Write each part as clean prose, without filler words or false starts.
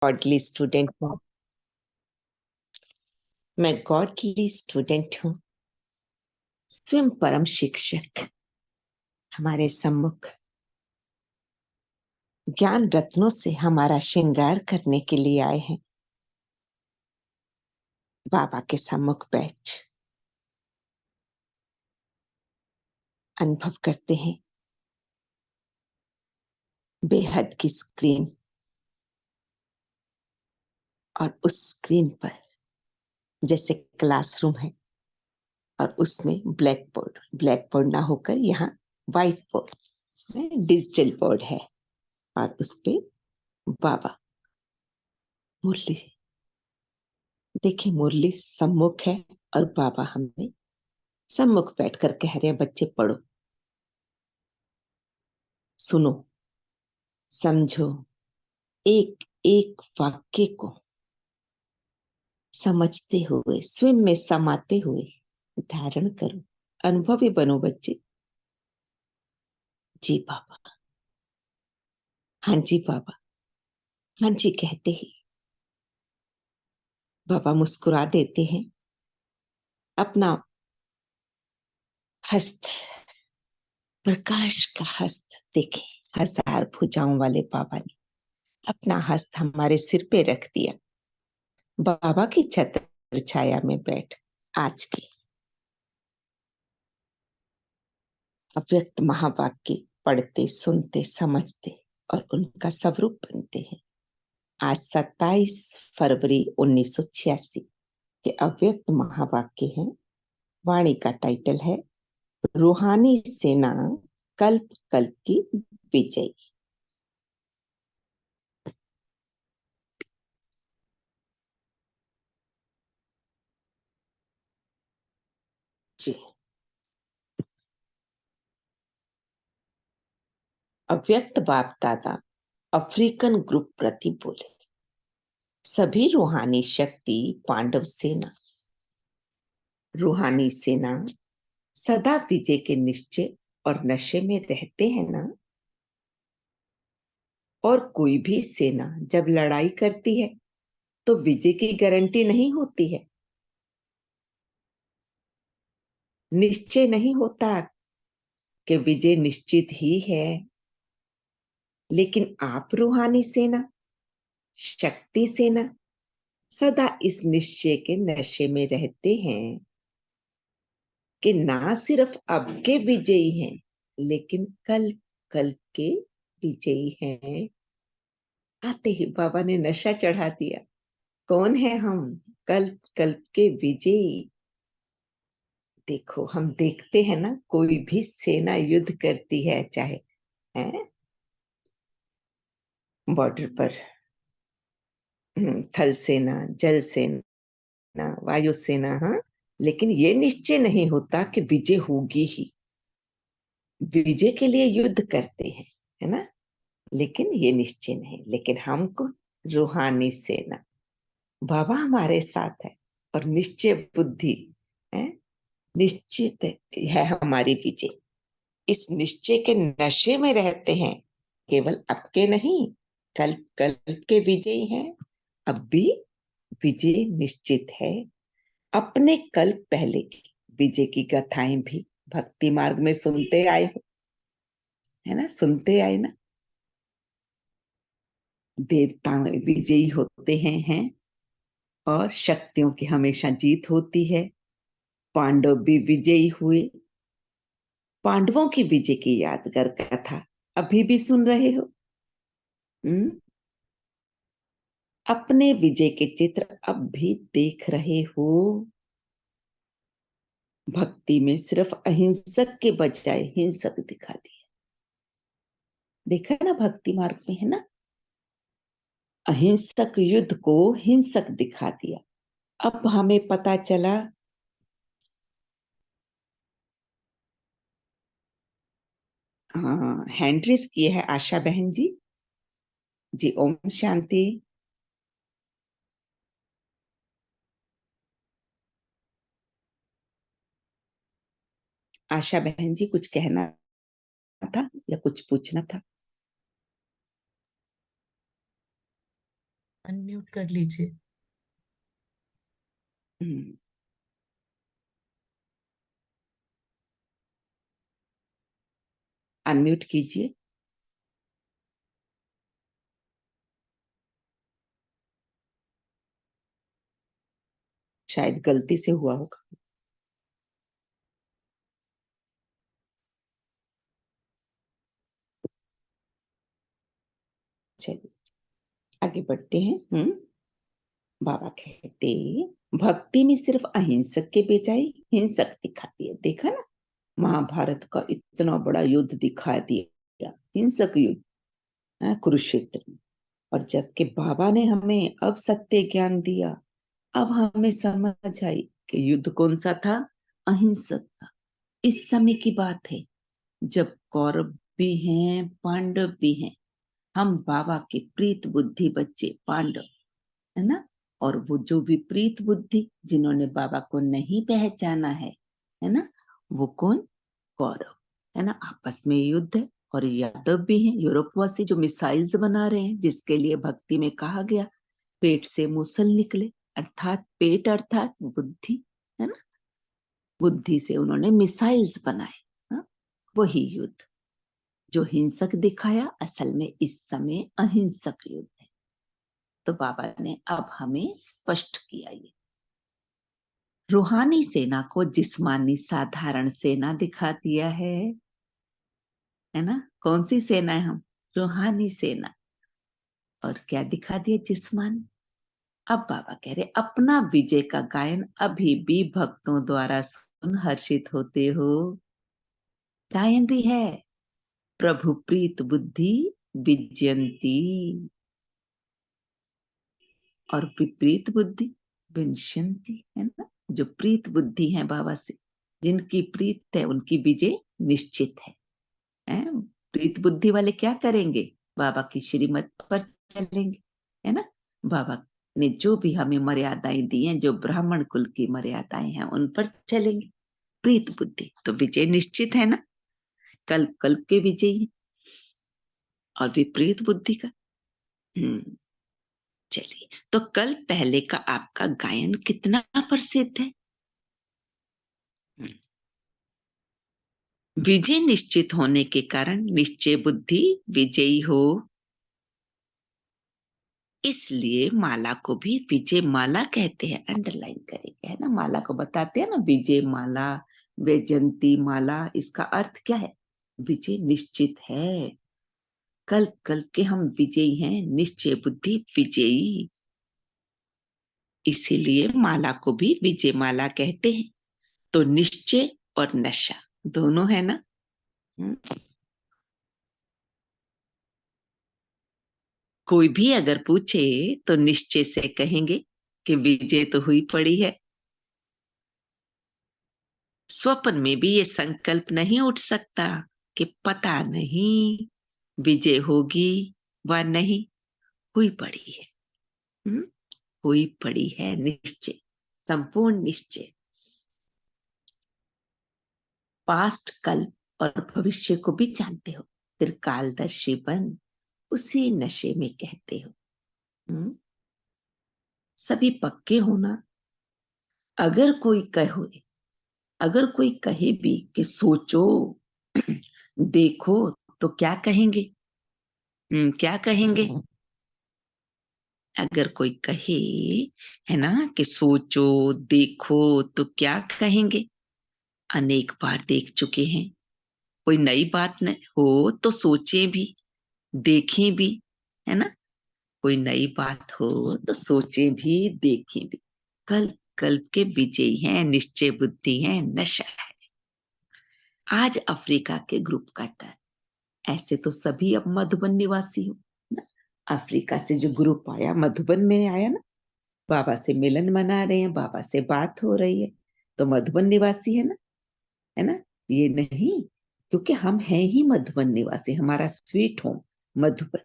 Godly student हूँ। मैं godly student हूँ। स्वयं परम शिक्षक हमारे सम्मुख ज्ञान रत्नों से हमारा श्रृंगार करने के लिए आए हैं। बाबा के सम्मुख बैठ अनुभव करते हैं बेहद की स्क्रीन, और उस स्क्रीन पर जैसे क्लासरूम है और उसमें ब्लैक बोर्ड ना होकर यहाँ व्हाइट बोर्ड, डिजिटल बोर्ड है, और उस पे बाबा मुरली, देखिए मुरली सम्मुख है और बाबा हमें सम्मुख बैठकर कह रहे हैं, बच्चे पढ़ो, सुनो, समझो, एक एक वाक्य को समझते हुए स्वयं में समाते हुए धारण करो, अनुभवी बनो बच्चे। जी बाबा, हाँ जी बाबा, हाँ जी कहते ही बाबा मुस्कुरा देते हैं। अपना हस्त, प्रकाश का हस्त देखे, हजार भुजाओं वाले बाबा ने अपना हस्त हमारे सिर पे रख दिया। बाबा की छत्र छाया में बैठ आज की अव्यक्त महावाक्य पढ़ते, सुनते, समझते और उनका स्वरूप बनते हैं। आज 27 फरवरी 1986 के अव्यक्त महावाक्य हैं। वाणी का टाइटल है रूहानी सेना कल्प कल्प की विजय। जी, अव्यक्त बाप दादा अफ्रीकन ग्रुप प्रति बोले, सभी रूहानी शक्ति पांडव सेना, रूहानी सेना सदा विजय के निश्चय और नशे में रहते हैं ना। और कोई भी सेना जब लड़ाई करती है तो विजय की गारंटी नहीं होती है, निश्चय नहीं होता कि विजय निश्चित ही है। लेकिन आप रूहानी सेना, शक्ति सेना सदा इस निश्चय के नशे में रहते हैं कि ना सिर्फ अब के विजयी हैं, लेकिन कल कल के विजयी हैं। आते ही बाबा ने नशा चढ़ा दिया। कौन है हम? कल्प कल्प के विजयी। देखो, हम देखते हैं ना, कोई भी सेना युद्ध करती है, चाहे है बॉर्डर पर थल सेना, जल सेना, वायु सेना, हाँ, लेकिन ये निश्चय नहीं होता कि विजय होगी ही। विजय के लिए युद्ध करते हैं, है ना, लेकिन ये निश्चय नहीं। लेकिन हमको रूहानी सेना, बाबा हमारे साथ है और निश्चय बुद्धि है, निश्चित है हमारी विजय। इस निश्चय के नशे में रहते हैं, केवल अब के नहीं, कल्प कल्प के विजयी हैं। अब भी विजय निश्चित है। अपने कल्प पहले की विजय की गाथाएं भी भक्ति मार्ग में सुनते आए हो, है ना, सुनते आए ना। देवता विजयी होते हैं और शक्तियों की हमेशा जीत होती है। पांडव भी विजयी हुए। पांडवों की विजय की यादगार कथा अभी भी सुन रहे हो। हम्म, अपने विजय के चित्र अब भी देख रहे हो। भक्ति में सिर्फ अहिंसक के बजाय हिंसक दिखा दिया। देखा है ना, भक्ति मार्ग में है ना, अहिंसक युद्ध को हिंसक दिखा दिया। अब हमें पता चला। हाँ, हैंड रेस किए है आशा बहन जी। जी, ओम शांति। आशा बहन जी, कुछ कहना था या कुछ पूछना था? अनम्यूट कर लीजिए। हम्म, अनम्यूट कीजिए। शायद गलती से हुआ होगा। चलिए आगे बढ़ते हैं। बाबा कहते, भक्ति में सिर्फ अहिंसक के बजाय हिंसक दिखाती है। देखा ना, महाभारत का इतना बड़ा युद्ध दिखा दिया, हिंसक युद्ध, कुरुक्षेत्र में। और जबकि बाबा ने हमें अब सत्य ज्ञान दिया, अब हमें समझ आई कि युद्ध कौन सा था, अहिंसक था। इस समय की बात है जब कौरव भी हैं, पांडव भी हैं। हम बाबा के प्रीत बुद्धि बच्चे पांडव, है ना। और वो जो विपरीत बुद्धि जिन्होंने बाबा को नहीं पहचाना है ना, वो कौन, कौरव, है ना। आपस में युद्ध है। और यादव भी हैं, यूरोपवासी, जो मिसाइल्स बना रहे हैं, जिसके लिए भक्ति में कहा गया पेट से मूसल निकले, अर्थात पेट अर्थात बुद्धि, है ना। बुद्धि से उन्होंने मिसाइल्स बनाए। हाँ? वही युद्ध जो हिंसक दिखाया, असल में इस समय अहिंसक युद्ध है। तो बाबा ने अब हमें स्पष्ट किया ये। रूहानी सेना को जिस्मानी साधारण सेना दिखा दिया है ना। कौन सी सेना है हम, रूहानी सेना। और क्या दिखा दिया, जिस्मानी। अब बाबा कह रहे, अपना विजय का गायन अभी भी भक्तों द्वारा सुन हर्षित होते हो। गायन भी है, प्रभु प्रीत बुद्धि विजयंती, और विपरीत बुद्धि विनश्यंती, है ना। जो प्रीत बुद्धि है बाबा से, जिनकी प्रीत है, उनकी विजय निश्चित है। प्रीत बुद्धि वाले क्या करेंगे, बाबा की श्रीमत पर चलेंगे, है ना। बाबा ने जो भी हमें मर्यादाएं दी हैं, जो ब्राह्मण कुल की मर्यादाएं हैं, उन पर चलेंगे। प्रीत बुद्धि तो विजय निश्चित है ना, कल्प कल्प के विजयी है। और विपरीत बुद्धि का, हम्म चलिए, तो कल पहले का आपका गायन कितना प्रसिद्ध है। विजय निश्चित होने के कारण निश्चय बुद्धि विजयी हो, इसलिए माला को भी विजय माला कहते हैं। अंडरलाइन करेंगे, है ना। माला को बताते हैं ना, विजय माला, वैजंती माला। इसका अर्थ क्या है, विजय निश्चित है। कल्प कल्प के हम विजयी हैं, निश्चय बुद्धि विजयी, इसीलिए माला को भी विजय माला कहते हैं। तो निश्चय और नशा दोनों है ना। हम्म। कोई भी अगर पूछे तो निश्चय से कहेंगे कि विजय तो हुई पड़ी है। स्वप्न में भी ये संकल्प नहीं उठ सकता कि पता नहीं विजय होगी व नहीं, हुई पड़ी है। हम्म? हुई पड़ी है निश्चय, संपूर्ण निश्चय। पास्ट, कल्प और भविष्य को भी जानते हो, त्रिकालदर्शी बन उसी नशे में कहते हो। हम्म? सभी पक्के होना। अगर कोई कहे, अगर कोई कहे भी कि सोचो, देखो, तो क्या कहेंगे, क्या कहेंगे। अगर कोई कहे, है ना, कि सोचो देखो, तो क्या कहेंगे। अनेक बार देख चुके हैं, कोई नई बात न हो तो सोचे भी, देखें भी, है ना। कोई नई बात हो तो सोचे भी, देखें भी। कल्प कल्प के विजयी हैं, निश्चय बुद्धि है, नशा है। आज अफ्रीका के ग्रुप का टर्न। ऐसे तो सभी अब मधुबन निवासी हो ना। अफ्रीका से जो ग्रुप आया, मधुबन में आया ना, बाबा से मिलन मना रहे हैं, बाबा से बात हो रही है, तो मधुबन निवासी है ना, है ना। ये नहीं, क्योंकि हम हैं ही मधुबन निवासी, हमारा स्वीट होम मधुबन।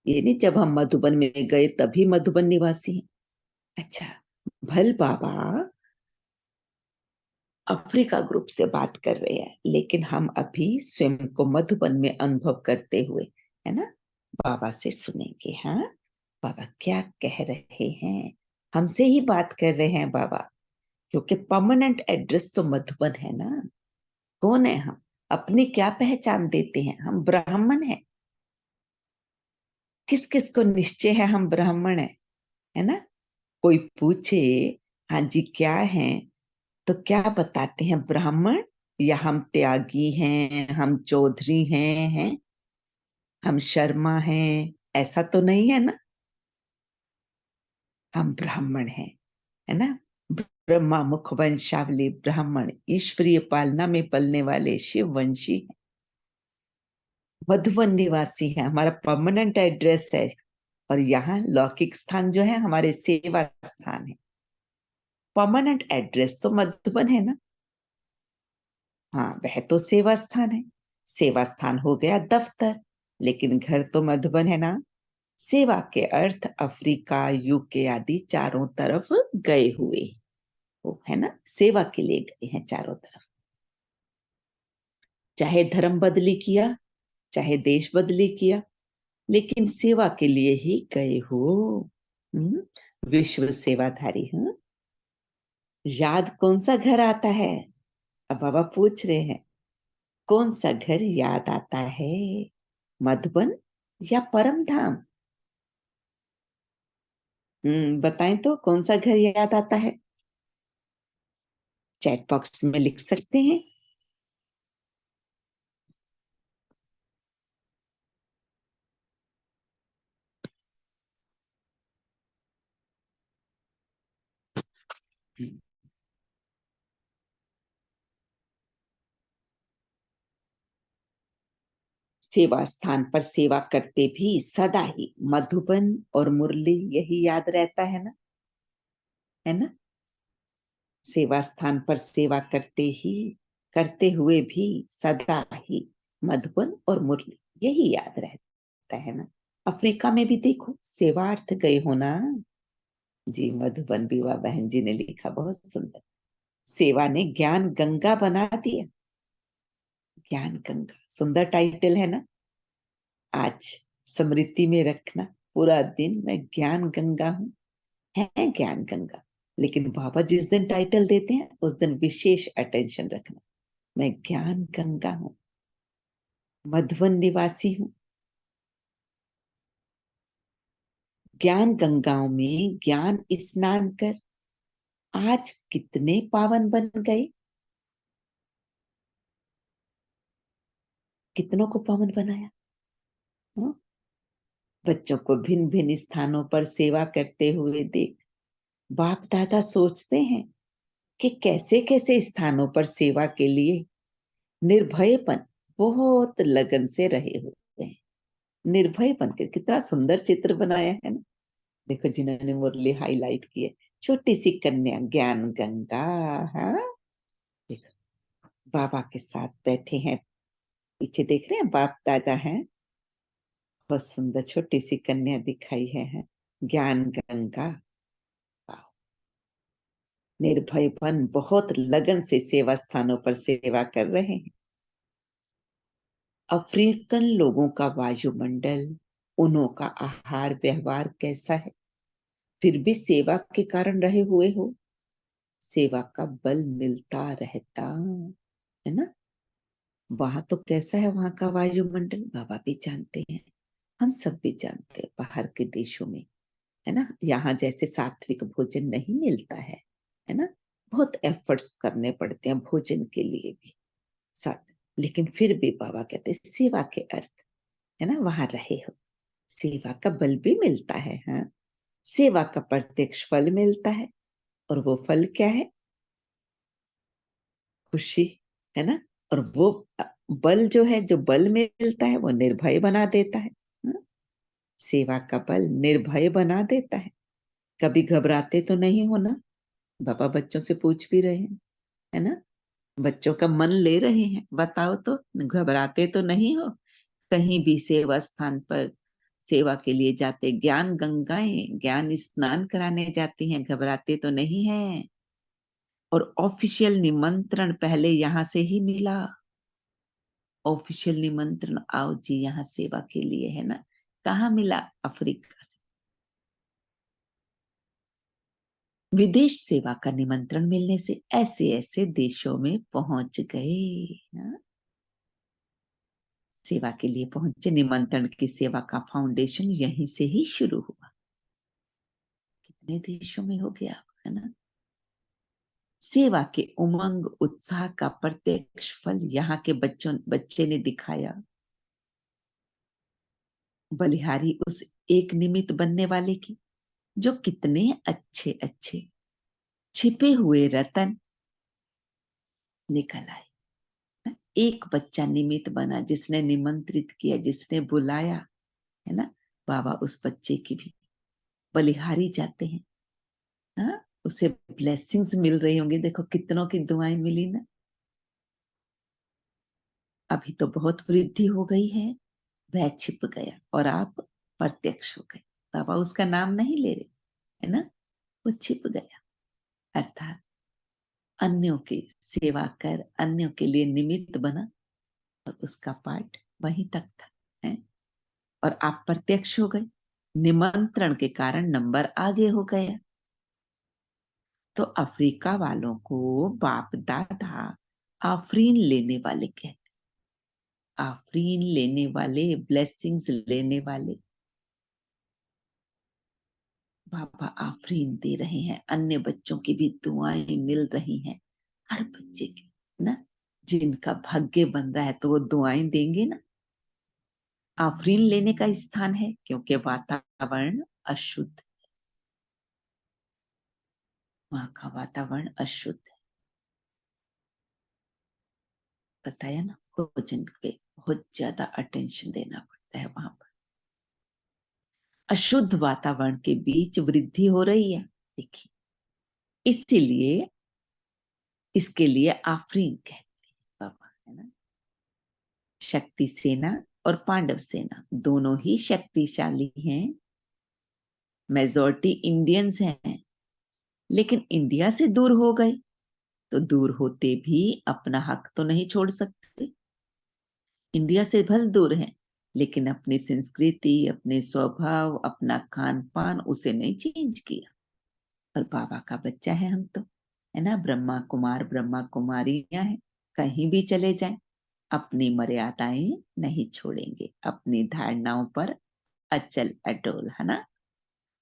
ये नहीं जब हम मधुबन में गए तभी मधुबन निवासी हैं। अच्छा, भल बाबा अफ्रीका ग्रुप से बात कर रहे हैं, लेकिन हम अभी स्वयं को मधुबन में अनुभव करते हुए, है ना, बाबा से सुनेंगे। हाँ, बाबा क्या कह रहे हैं? हमसे ही बात कर रहे हैं बाबा, क्योंकि परमानेंट एड्रेस तो मधुबन है ना। कौन है हम? अपनी क्या पहचान देते हैं? हम ब्राह्मण हैं। किस किस को निश्चय है हम ब्राह्मण हैं, है ना? कोई पूछे हाँ जी क्या है, तो क्या बताते हैं? ब्राह्मण, या हम त्यागी हैं, हम चौधरी हैं, हम शर्मा हैं? ऐसा तो नहीं है ना। हम ब्राह्मण हैं, है ना? ब्रह्मा मुख वंशावली ब्राह्मण, ईश्वरीय पालना में पलने वाले शिव वंशी, मधुबन निवासी है, हमारा परमानेंट एड्रेस है। और यहाँ लौकिक स्थान जो है हमारे सेवा स्थान है। परमानेंट एड्रेस तो मधुबन है ना। हाँ, वह तो सेवा स्थान है। सेवा स्थान हो गया दफ्तर, लेकिन घर तो मधुबन है ना। सेवा के अर्थ अफ्रीका, यूके आदि चारों तरफ गए हुए, वो है ना, सेवा के लिए गए हैं चारों तरफ। चाहे धर्म बदली किया, चाहे देश बदली किया, लेकिन सेवा के लिए ही गए हो। हम्म, विश्व सेवाधारी हूँ। याद कौन सा घर आता है? अब बाबा पूछ रहे हैं, कौन सा घर याद आता है? मधुबन या परम धाम? बताएं तो कौन सा घर याद आता है? चैट बॉक्स में लिख सकते हैं। हम्म, सेवा स्थान पर सेवा करते भी सदा ही मधुबन और मुरली यही याद रहता है ना, है ना? सेवा स्थान पर सेवा करते हुए भी सदा ही मधुबन और मुरली यही याद रहता है ना। अफ्रीका में भी देखो सेवार्थ गए हो ना। जी, मधुबन विवाह बहन जी ने लिखा, बहुत सुंदर। सेवा ने ज्ञान गंगा बना दिया। ज्ञान गंगा सुंदर टाइटल है ना। आज स्मृति में रखना, पूरा दिन मैं ज्ञान गंगा हूँ, है ज्ञान गंगा। लेकिन बाबा जिस दिन टाइटल देते हैं उस दिन विशेष अटेंशन रखना। मैं ज्ञान गंगा हूँ, मधुबन निवासी हूँ। ज्ञान गंगाओं में ज्ञान स्नान कर आज कितने पावन बन गए। कितनों को पावन बनाया। हाँ? बच्चों को भिन्न भिन्न स्थानों पर सेवा करते हुए देख बाप दादा सोचते हैं कि कैसे कैसे स्थानों पर सेवा के लिए निर्भयपन, बहुत लगन से रहे हुए हैं। निर्भयपन के कितना सुंदर चित्र बनाया है ना। देखो जिन्होंने मुरली हाईलाइट की है, छोटी सी कन्या ज्ञान गंगा। हाँ, देखो बाबा के साथ बैठे हैं, पीछे देख रहे हैं बाप दादा हैं। बहुत सुंदर छोटी सी कन्या दिखाई है ज्ञान गंगा। वाह। निर्भयपन, बहुत लगन से सेवा स्थानों पर सेवा कर रहे हैं। अफ्रीकन लोगों का वायुमंडल, उन्हों का आहार व्यवहार कैसा है, फिर भी सेवा के कारण रहे हुए हो। सेवा का बल मिलता रहता है ना। वहां तो कैसा है वहां का वायुमंडल, बाबा भी जानते हैं, हम सब भी जानते हैं। बाहर के देशों में, है ना, यहाँ जैसे सात्विक भोजन नहीं मिलता है ना। बहुत एफर्ट्स करने पड़ते हैं भोजन के लिए भी साथ। लेकिन फिर भी बाबा कहते हैं सेवा के अर्थ, है ना, वहां रहे हो। सेवा का बल भी मिलता है, हाँ। सेवा का प्रत्यक्ष फल मिलता है, और वो फल क्या है? खुशी, है ना। और वो बल जो है, जो बल मिलता है वो निर्भय बना देता है, हाँ? सेवा का बल निर्भय बना देता है। कभी घबराते तो नहीं हो ना। पापा बच्चों से पूछ भी रहे हैं, है ना, बच्चों का मन ले रहे हैं, बताओ तो घबराते तो नहीं हो? कहीं भी सेवा स्थान पर सेवा के लिए जाते, ज्ञान गंगाएं ज्ञान स्नान कराने जाती हैं, घबराते तो नहीं है? और ऑफिशियल निमंत्रण पहले यहाँ से ही मिला। ऑफिशियल निमंत्रण, आओ जी यहाँ सेवा के लिए, है ना। कहाँ मिला? अफ्रीका से। विदेश सेवा का निमंत्रण मिलने से ऐसे ऐसे देशों में पहुंच गए। हाँ? सेवा के लिए पहुंचे, निमंत्रण की सेवा का फाउंडेशन यहीं से ही शुरू हुआ। कितने देशों में हो गया, है ना। सेवा के उमंग उत्साह का प्रत्यक्ष फल यहाँ के बच्चे ने दिखाया। बलिहारी उस एक निमित्त बनने वाले की, जो कितने अच्छे अच्छे छिपे हुए रतन निकल आए। एक बच्चा निमित्त बना, जिसने निमंत्रित किया, जिसने बुलाया, है ना। बाबा उस बच्चे की भी बलिहारी जाते हैं। हाँ, उसे ब्लेसिंग्स मिल रही होंगी, देखो कितनों की दुआएं मिली ना। अभी तो बहुत वृद्धि हो गई है, वह छिप गया और आप प्रत्यक्ष हो गए। बाबा उसका नाम नहीं ले रहे, है ना। वो छिप गया, अर्थात अन्यों की सेवा कर, अन्यों के लिए निमित्त बना, और उसका पाठ वहीं तक था, है। और आप प्रत्यक्ष हो गए, निमंत्रण के कारण नंबर आगे हो गया। तो अफ्रीका वालों को बाप दादा आफरीन लेने वाले कहते, आफरीन लेने वाले, ब्लेसिंग्स लेने वाले। बाबा आफरीन दे रहे हैं, अन्य बच्चों की भी दुआएं मिल रही हैं, हर बच्चे की ना। जिनका भाग्य बन रहा है तो वो दुआएं देंगे ना। आफरीन लेने का स्थान है, क्योंकि वातावरण अशुद्ध, वहां का वातावरण अशुद्ध है। बताया ना, भोजन पे बहुत ज्यादा अटेंशन देना पड़ता है वहां पर। अशुद्ध वातावरण के बीच वृद्धि हो रही है, देखिए। इसीलिए इसके लिए आफरीन कहते हैं बाबा, है ना। शक्ति सेना और पांडव सेना दोनों ही शक्तिशाली हैं। मेजॉरिटी इंडियंस हैं, लेकिन इंडिया से दूर हो गए, तो दूर होते भी अपना हक तो नहीं छोड़ सकते। इंडिया से भले दूर हैं, लेकिन अपनी संस्कृति, अपने स्वभाव, अपना खान पान उसे नहीं चेंज किया। और बाबा का बच्चा है हम तो, है ना। ब्रह्मा कुमार ब्रह्मा कुमारियां हैं, कहीं भी चले जाएं, अपनी मर्यादाएं नहीं छोड़ेंगे, अपनी धारणाओं पर अचल अटोल, है ना।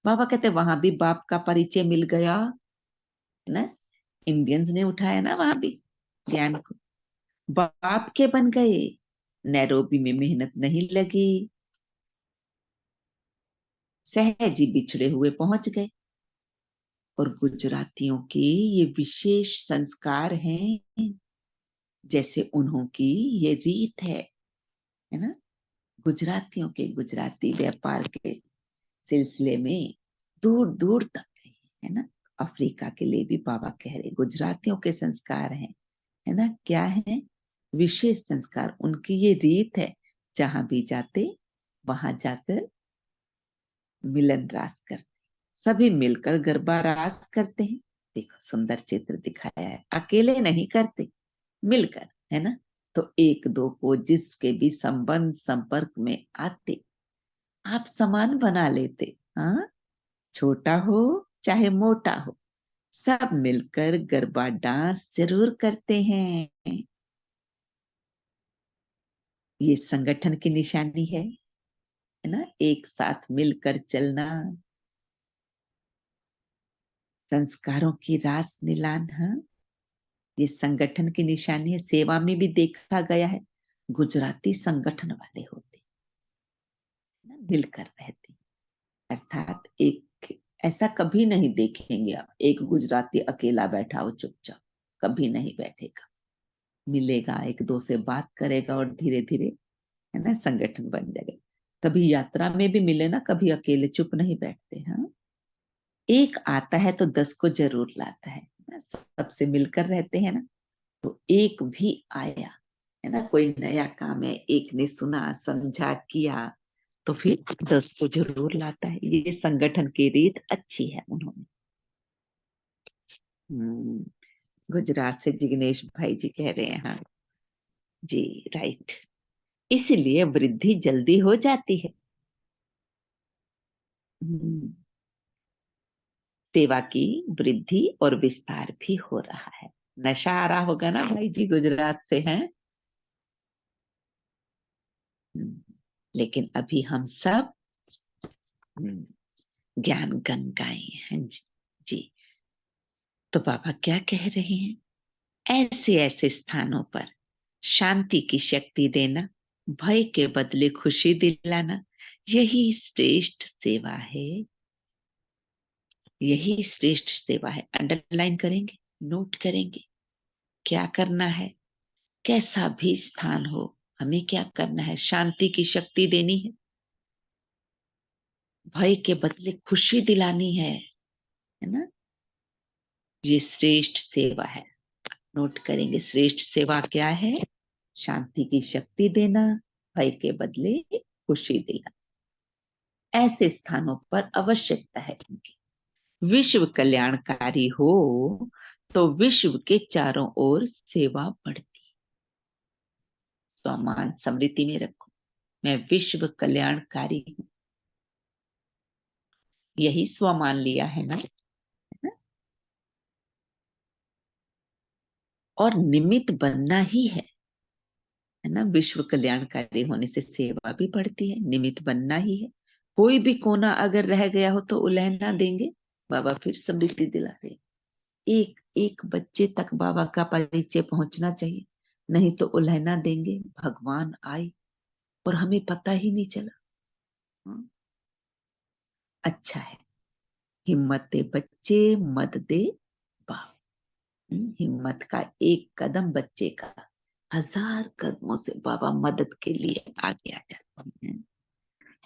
बाबा कहते वहां भी बाप का परिचय मिल गया, है ना। इंडियंस ने उठाया ना वहां भी ज्ञान को, बाप के बन गए। नैरोबी में मेहनत नहीं लगी, सहज ही बिछड़े हुए पहुंच गए। और गुजरातियों के ये विशेष संस्कार हैं, जैसे उन्हों की ये रीत है ना। गुजरातियों के, गुजराती व्यापार के सिलसिले में दूर दूर तक गए, है ना। अफ्रीका के लिए भी बाबा कह रहे गुजरातियों के संस्कार हैं, है ना। क्या है, विशेष संस्कार, उनकी ये रीत है, जहां भी जाते वहां जाकर मिलन रास करते, सभी मिलकर गरबा रास करते हैं। देखो सुंदर चित्र दिखाया है, अकेले नहीं करते, मिलकर, है ना। तो एक दो को जिसके भी संबंध संपर्क में आते, आप समान बना लेते। हाँ, छोटा हो चाहे मोटा हो, सब मिलकर गरबा डांस जरूर करते हैं। ये संगठन की निशानी है ना, एक साथ मिलकर चलना, संस्कारों की रास मिलान। हाँ, ये संगठन की निशानी है। सेवा में भी देखा गया है, गुजराती संगठन वाले होते ना, मिलकर रहते, अर्थात एक, ऐसा कभी नहीं देखेंगे आप एक गुजराती अकेला बैठा हो चुपचाप, कभी नहीं बैठेगा। मिलेगा, एक दो से बात करेगा, और धीरे धीरे, है ना, संगठन बन जाएगा। कभी यात्रा में भी मिले ना, कभी अकेले चुप नहीं बैठते। हाँ, एक आता है तो 10 को जरूर लाता है ना, सबसे मिलकर रहते हैं ना। तो एक भी आया, है ना, कोई नया काम है, एक ने सुना समझा किया, तो फिर 10 को जरूर लाता है। ये संगठन की रीत अच्छी है उन्होंने। गुजरात से जिग्नेश भाई जी कह रहे हैं, हाँ जी, राइट। इसलिए वृद्धि जल्दी हो जाती है। हम्म, सेवा की वृद्धि और विस्तार भी हो रहा है। नशा आ रहा होगा ना भाई जी, गुजरात से हैं। लेकिन अभी हम सब ज्ञान गंगाएं हैं जी। जी। तो बाबा क्या कह रहे हैं? ऐसे ऐसे स्थानों पर शांति की शक्ति देना, भय के बदले खुशी दिलाना, यही श्रेष्ठ सेवा है। यही श्रेष्ठ सेवा है। अंडरलाइन करेंगे, नोट करेंगे। क्या करना है? कैसा भी स्थान हो, हमें क्या करना है? शांति की शक्ति देनी है, भय के बदले खुशी दिलानी है ना? ये श्रेष्ठ सेवा है। नोट करेंगे, श्रेष्ठ सेवा क्या है? शांति की शक्ति देना, भय के बदले खुशी दिलाना। ऐसे स्थानों पर आवश्यकता है इनकी। विश्व कल्याणकारी हो तो विश्व के चारों ओर सेवा बढ़ती। सम्मान स्मृति में रखो, मैं विश्व कल्याणकारी हूं। यही स्वमान लिया है ना? और निमित्त बनना ही है ना? विश्व कल्याणकारी होने से सेवा भी बढ़ती है, निमित्त बनना ही है। कोई भी कोना अगर रह गया हो तो उलहना देंगे, बाबा फिर स्मृति दिला रहे। एक एक बच्चे तक बाबा का परिचय पहुंचना चाहिए, नहीं तो उलहना देंगे। भगवान आए और हमें पता ही नहीं चला। अच्छा है, हिम्मत दे बच्चे, मत दे बाप। हिम्मत का एक कदम बच्चे का 1000 कदमों से बाबा मदद के लिए आगे आ जाते हैं।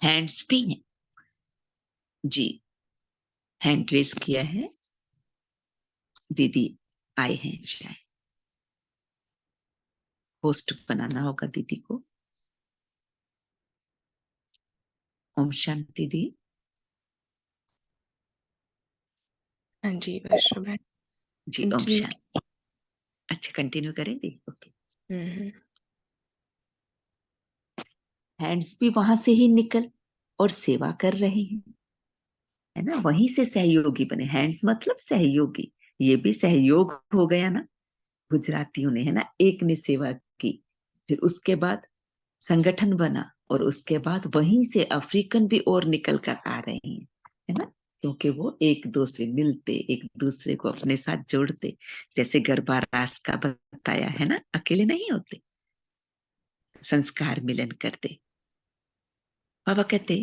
हैंड्स भी हैं जी, हैंड रेस किया है। दीदी आए हैं शायद, होस्ट बनाना होगा दीदी को। ओम शांति दी। हाँ जी वर्षा बहन, जी ओम शांति। अच्छा कंटिन्यू करेंगे, ओके। हैंड्स भी वहां से ही निकल और सेवा कर रहे हैं, है ना? वहीं से सहयोगी बने। हैंड्स मतलब सहयोगी, ये भी सहयोग हो गया ना गुजरातियों ने, है ना? एक ने सेवा की, फिर उसके बाद संगठन बना, और उसके बाद वहीं से अफ्रीकन भी और निकल कर आ रहे हैं, है ना? क्योंकि वो एक दो से मिलते, एक दूसरे को अपने साथ जोड़ते। जैसे गरबा रास का बताया है ना, अकेले नहीं होते, संस्कार मिलन करते। बाबा कहते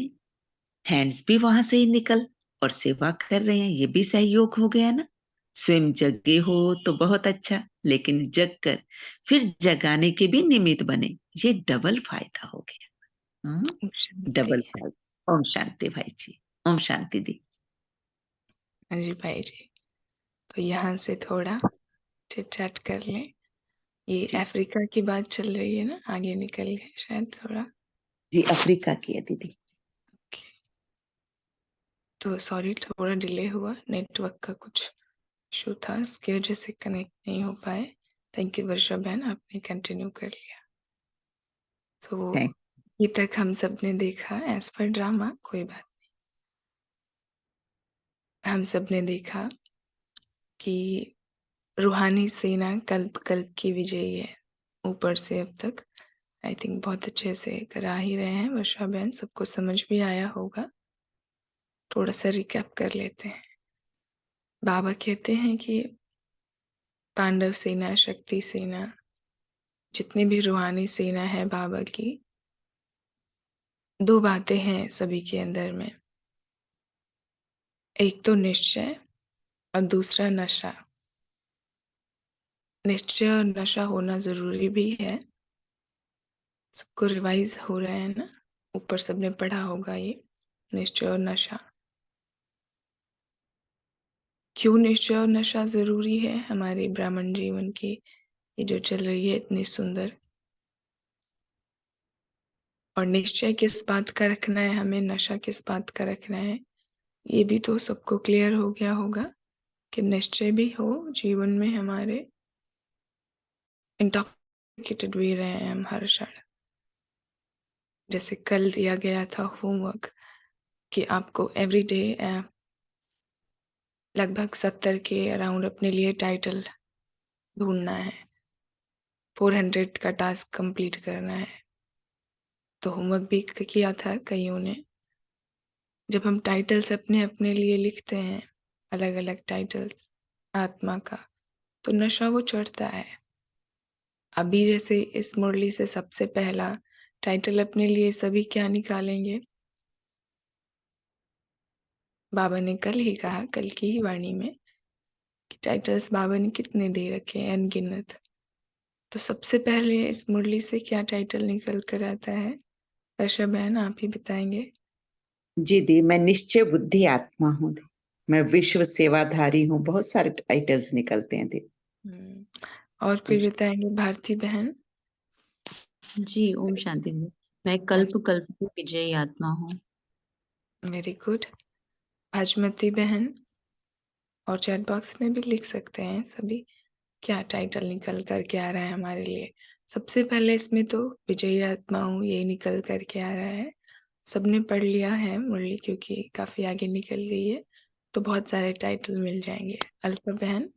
हैंड्स भी वहां से ही निकल और सेवा कर रहे हैं, ये भी सहयोग हो गया ना। स्वयं जगे हो तो बहुत अच्छा, लेकिन जग कर फिर जगाने के भी निमित्त बने, ये डबल फायदा हो गया। डबल फायदा। ओम शांति भाई जी। ओम शांति दी। हाँ जी भाई जी, तो यहाँ से थोड़ा चिट चैट कर लें। ये अफ्रीका की बात चल रही है ना, आगे निकल गए शायद थोड़ा। जी अफ्रीका की है दीदी। तो सॉरी थोड़ा डिले हुआ, नेटवर्क का कुछ इशू था, इसकी वजह से कनेक्ट नहीं हो पाए। थैंक यू वर्षा बहन, आपने कंटिन्यू कर लिया। तो अभी तक हम सब ने देखा एज पर ड्रामा, कोई बात नहीं, हम सब ने देखा कि रूहानी सेना कल्प कल्प की विजयी है ऊपर से अब तक। आई थिंक बहुत अच्छे से करा ही रहे हैं वर्षा बहन, सबको समझ भी आया होगा। थोड़ा सा रिकैप कर लेते हैं। बाबा कहते हैं कि पांडव सेना, शक्ति सेना, जितनी भी रूहानी सेना है बाबा की, दो बातें हैं सभी के अंदर में। एक तो निश्चय और दूसरा नशा। निश्चय और नशा होना जरूरी भी है। सबको रिवाइज हो रहा है ना, ऊपर सबने पढ़ा होगा ये निश्चय और नशा। क्यों निश्चय और नशा जरूरी है हमारे ब्राह्मण जीवन की, ये जो चल रही है इतनी सुंदर। और निश्चय किस बात का रखना है हमें, नशा किस बात का रखना है, ये भी तो सबको क्लियर हो गया होगा कि निश्चय भी हो जीवन में हमारे, इंटॉक्सिकेटेड भी रहे हम हर क्षण। जैसे कल दिया गया था होमवर्क कि आपको एवरी डे लगभग 70 के अराउंड अपने लिए टाइटल ढूंढना है, 400 का टास्क कंप्लीट करना है। तो होमवर्क भी किया था कईयों ने। जब हम टाइटल्स अपने अपने लिए लिखते हैं, अलग अलग टाइटल्स आत्मा का, तो नशा वो चढ़ता है। अभी जैसे इस मुरली से सबसे पहला टाइटल अपने लिए सभी क्या निकालेंगे? बाबा ने कल ही कहा, कल की ही वाणी में, कि टाइटल्स बाबा ने कितने दे रखे हैं, अनगिनत। तो सबसे पहले इस मुरली से क्या टाइटल निकल कर आता है? वर्षा बहन आप ही बताएंगे। जी दी, मैं निश्चय बुद्धि आत्मा हूँ दी, मैं विश्व सेवाधारी हूँ। बहुत सारे टाइटल्स निकलते हैं दी। और कोई बताएंगे? भारती बहन। जी, ओम शांति। मैं कल्प कल्प की विजयी आत्मा हूँ। Very good. भाजमती बहन। और चैट बॉक्स में भी लिख सकते हैं सभी, क्या टाइटल निकल कर के आ रहा है हमारे लिए। सबसे पहले इसमें तो विजयी आत्मा हूँ यही निकल कर के आ रहा है। सबने पढ़ लिया है मुरली, क्योंकि काफी आगे निकल गई है, तो बहुत सारे टाइटल मिल जाएंगे। अल्फा बहन।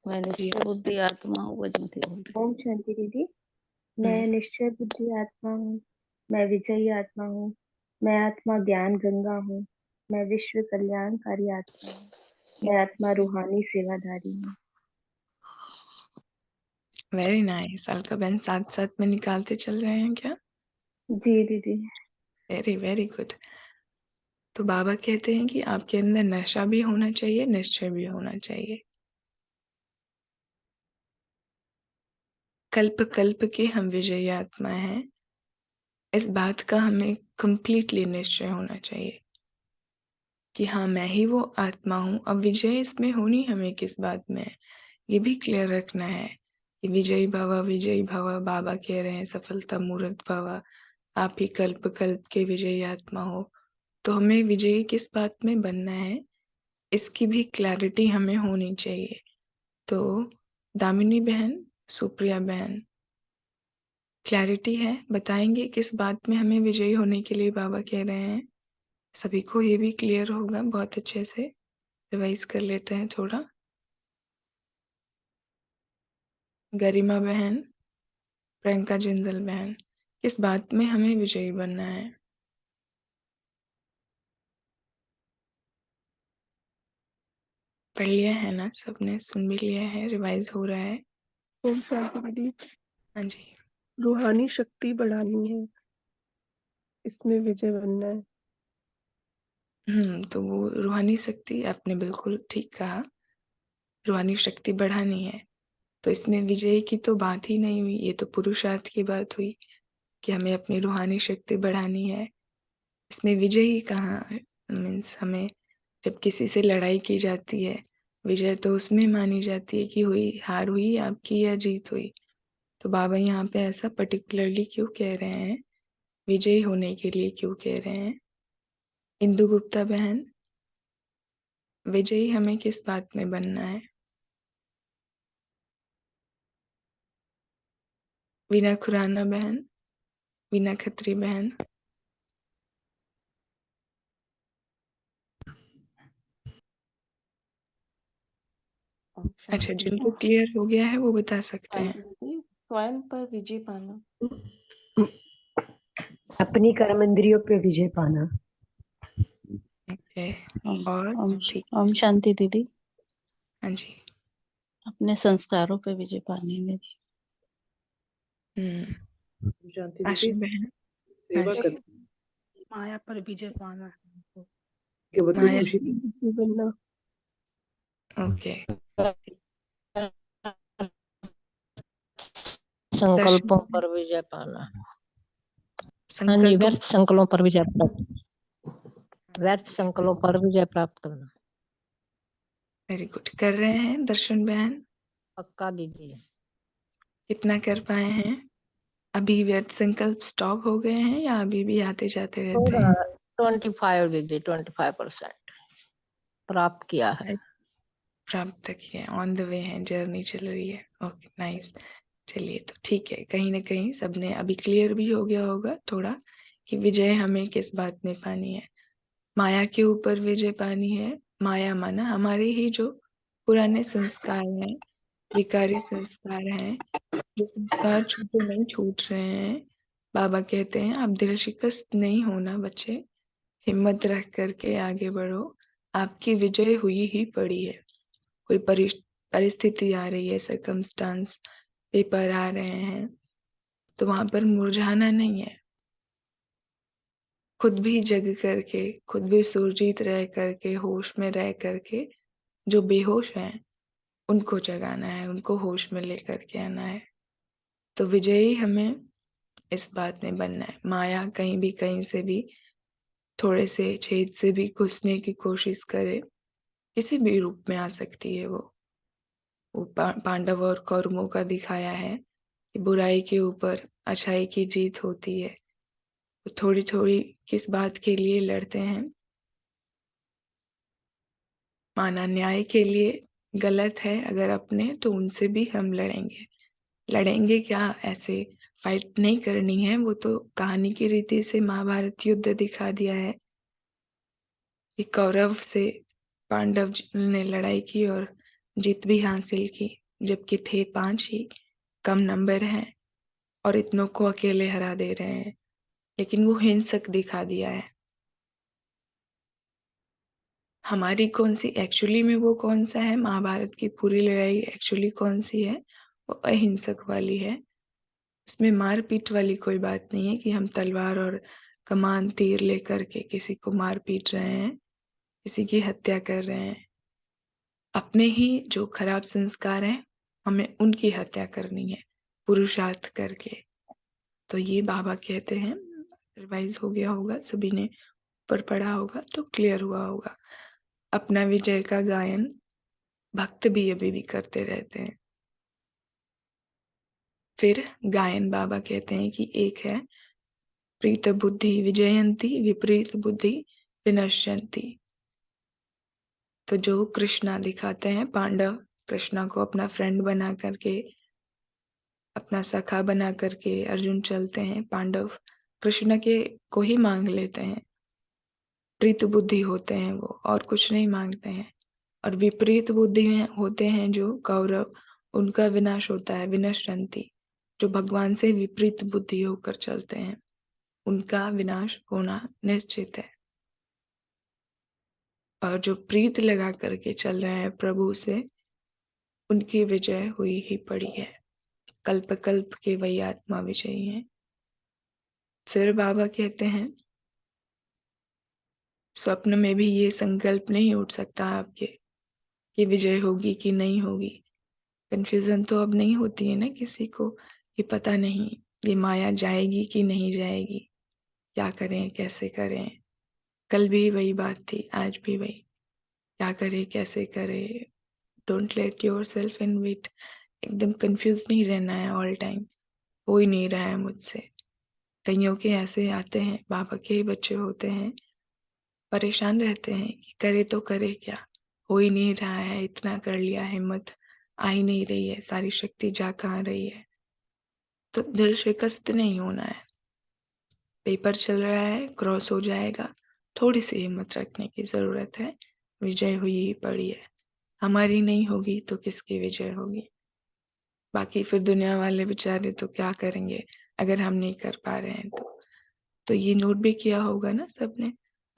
मैं निश्चय बुद्धि आत्मा हूँ। ओम शांति दीदी। मैं निश्चय बुद्धि आत्मा हूँ, मैं विजयी आत्मा हूँ, मैं आत्मा ज्ञान गंगा हूँ, मैं विश्व कल्याणकारी आत्मा हूँ, मैं आत्मा रूहानी सेवाधारी हूँ। Very nice. अलका बहन साथ साथ में निकालते चल रहे हैं क्या? जी दीदी। Very very good. तो बाबा कहते हैं कि आपके अंदर नशा भी होना चाहिए, निश्चय भी होना चाहिए। कल्प कल्प के हम विजयी आत्मा हैं, इस बात का हमें कंप्लीटली निश्चय होना चाहिए कि हाँ, मैं ही वो आत्मा हूँ। अब विजय इसमें होनी हमें किस बात में है, ये भी क्लियर रखना है कि विजयी भव बाबा कह रहे हैं, सफलता मूर्त भव, आप ही कल्प कल्प के विजयी आत्मा हो। तो हमें विजयी किस बात में बनना है, इसकी भी क्लैरिटी हमें होनी चाहिए। तो दामिनी बहन, सुप्रिया बहन, क्लैरिटी है? बताएंगे किस बात में हमें विजयी होने के लिए बाबा कह रहे हैं? सभी को ये भी क्लियर होगा। बहुत अच्छे से रिवाइज कर लेते हैं थोड़ा। गरिमा बहन, प्रियंका जिंदल बहन, किस बात में हमें विजयी बनना है? पढ़ लिया है ना सबने? सुन भी लिया है, रिवाइज हो रहा है? ओम शांति दीदी। हाँ जी। रूहानी शक्ति बढ़ानी है, इसमें विजय बनना है। तो वो रूहानी शक्ति, आपने बिल्कुल ठीक कहा, रूहानी शक्ति बढ़ानी है। तो इसमें विजय की तो बात ही नहीं हुई, ये तो पुरुषार्थ की बात हुई कि हमें अपनी रूहानी शक्ति बढ़ानी है। इसमें विजय ही कहाँ? मीन्स हमें जब किसी से लड़ाई की जाती है, विजय तो उसमें मानी जाती है कि हुई, हार हुई आपकी या जीत हुई। तो बाबा यहाँ पे ऐसा पर्टिकुलरली क्यों कह रहे हैं, विजयी होने के लिए क्यों कह रहे हैं? इंदु गुप्ता बहन, विजयी हमें किस बात में बनना है? वीना खुराना बहन, वीना खत्री बहन। अच्छा, जिनको क्लियर हो गया है वो बता सकते हैं। स्वयं पर विजय पाना, अपनी कर्म इंद्रियों पे विजय पाना। और ठीक। ओम शांति दीदी। हाँ जी। अपने संस्कारों पे विजय पाने में भी। आशा बहन। हाँ जी। माया पर विजय पाना है, माया। बनना। ओके। संकल्पों पर विजय पाना। हाँ जी, संकल्प। व्यर्थ संकल्पों पर विजय प्राप्त, व्यर्थ संकल्पों पर विजय प्राप्त करना। Very good. कर रहे हैं दर्शन बहन? पक्का दीजिए। कितना कर पाए हैं अभी? व्यर्थ संकल्प स्टॉप हो गए हैं या अभी भी आते जाते रहते हैं? 25 दीजिए, 25% प्राप्त किया है। प्राप्त किया, ऑन द वे है, जर्नी चल रही है। Okay, nice. चलिए, तो ठीक है, कहीं ना कहीं सबने अभी क्लियर भी हो गया होगा थोड़ा कि विजय हमें किस बात में पानी है। माया के ऊपर विजय पानी है, माया माना हमारे ही जो पुराने संस्कार हैं, विकारी संस्कार हैं, जो संस्कार छूटे नहीं छूट रहे हैं। बाबा कहते हैं आप दिल शिकस्त नहीं होना बच्चे, हिम्मत रख करके आगे बढ़ो, आपकी विजय हुई ही पड़ी है। कोई परिस्थिति आ रही है, सर्कमस्टांस, पेपर आ रहे हैं, तो वहां पर मुरझाना नहीं है। खुद भी जग करके, खुद भी सुरजीत रह करके, होश में रह करके जो बेहोश हैं उनको जगाना है, उनको होश में लेकर के आना है। तो विजयी हमें इस बात में बनना है। माया कहीं भी, कहीं से भी, थोड़े से छेद से भी घुसने की कोशिश करे, किसी भी रूप में आ सकती है। वो पांडव और कौरवों का दिखाया है कि बुराई के ऊपर अच्छाई की जीत होती है। तो थोड़ी थोड़ी किस बात के लिए लड़ते हैं? माना न्याय के लिए गलत है अगर अपने, तो उनसे भी हम लड़ेंगे। लड़ेंगे क्या, ऐसे फाइट नहीं करनी है, वो तो कहानी की रीति से महाभारत युद्ध दिखा दिया है कि कौरव से पांडव ने लड़ाई की और जीत भी हासिल की, जबकि थे 5 ही, कम नंबर हैं और इतनों को अकेले हरा दे रहे हैं। लेकिन वो हिंसक दिखा दिया है। हमारी कौन सी एक्चुअली में, वो कौन सा है, महाभारत की पूरी लड़ाई एक्चुअली कौन सी है? वो अहिंसक वाली है। इसमें मारपीट वाली कोई बात नहीं है कि हम तलवार और कमान तीर लेकर के किसी को मार पीट रहे हैं, किसी की हत्या कर रहे हैं। अपने ही जो खराब संस्कार हैं, हमें उनकी हत्या करनी है पुरुषार्थ करके। तो ये बाबा कहते हैं, रिवाइज हो गया होगा, सभी ने ऊपर पढ़ा होगा तो क्लियर हुआ होगा। अपना विजय का गायन भक्त भी अभी भी करते रहते हैं। फिर गायन बाबा कहते हैं कि एक है प्रीत बुद्धि विजयंती, विपरीत बुद्धि विनश्यंती। तो जो कृष्णा दिखाते हैं, पांडव कृष्णा को अपना फ्रेंड बना करके, अपना सखा बना करके अर्जुन चलते हैं। पांडव कृष्ण के को ही मांग लेते हैं, प्रीत बुद्धि होते हैं वो, और कुछ नहीं मांगते हैं। और विपरीत बुद्धि में होते हैं जो कौरव, उनका विनाश होता है विनश्यंती। जो भगवान से विपरीत बुद्धि होकर चलते हैं, उनका विनाश होना निश्चित है। और जो प्रीत लगा करके चल रहे हैं प्रभु से, उनकी विजय हुई ही पड़ी है। कल्प कल्प के वही आत्मा विजयी है। फिर बाबा कहते हैं, स्वप्न में भी ये संकल्प नहीं उठ सकता आपके कि विजय होगी कि नहीं होगी। कंफ्यूजन तो अब नहीं होती है ना किसी को कि पता नहीं ये माया जाएगी कि नहीं जाएगी, क्या करें कैसे करें। कल भी वही बात थी, आज भी वही, क्या करें कैसे करें। Don't let yourself in wait. एकदम कंफ्यूज नहीं रहना है ऑल टाइम। हो ही नहीं रहा है मुझसे। कईयों के ऐसे आते हैं, बाबा के ही बच्चे होते हैं, परेशान रहते हैं कि करे तो करे क्या, हो ही नहीं रहा है, इतना कर लिया, हिम्मत आ ही नहीं रही है, सारी शक्ति जा कहाँ रही है। तो दिल शिकस्त नहीं होना है। पेपर चल रहा है, क्रॉस हो जाएगा, थोड़ी सी हिम्मत रखने की जरूरत है। विजय हुई ही पड़ी है। हमारी नहीं होगी तो किसकी विजय होगी? बाकी फिर दुनिया वाले बेचारे तो क्या करेंगे अगर हम नहीं कर पा रहे हैं तो ये नोट भी किया होगा ना सबने।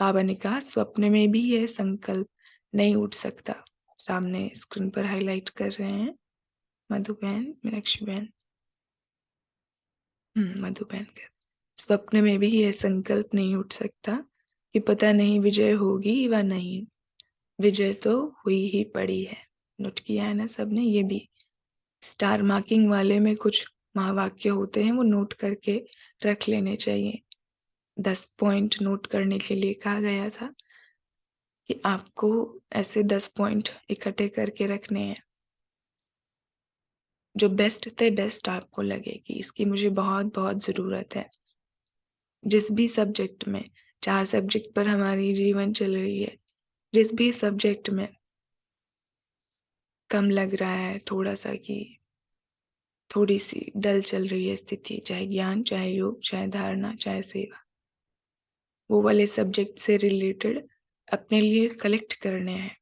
बाबा ने कहा स्वप्न में भी यह संकल्प नहीं उठ सकता। सामने स्क्रीन पर हाईलाइट कर रहे हैं मधु बहन, मीनाक्षी बहन, मधु बहन कर। स्वप्न में भी यह संकल्प नहीं उठ सकता कि पता नहीं विजय होगी व नहीं। विजय तो हुई ही पड़ी है। नोट किया है ना सबने? ये भी स्टार मार्किंग वाले में कुछ महावाक्य होते हैं, वो नोट करके रख लेने चाहिए। 10 पॉइंट नोट करने के लिए कहा गया था कि आपको ऐसे 10 पॉइंट इकट्ठे करके रखने हैं। जो बेस्ट थे बेस्ट आपको लगे कि इसकी मुझे बहुत बहुत जरूरत है। जिस भी सब्जेक्ट में, 4 सब्जेक्ट पर हमारी जीवन चल रही है, जिस भी सब्जेक्ट में कम लग रहा है थोड़ा सा, कि थोड़ी सी डल चल रही है स्थिति, चाहे ज्ञान, चाहे योग, चाहे धारणा, चाहे सेवा, वो वाले सब्जेक्ट से रिलेटेड अपने लिए कलेक्ट करने हैं,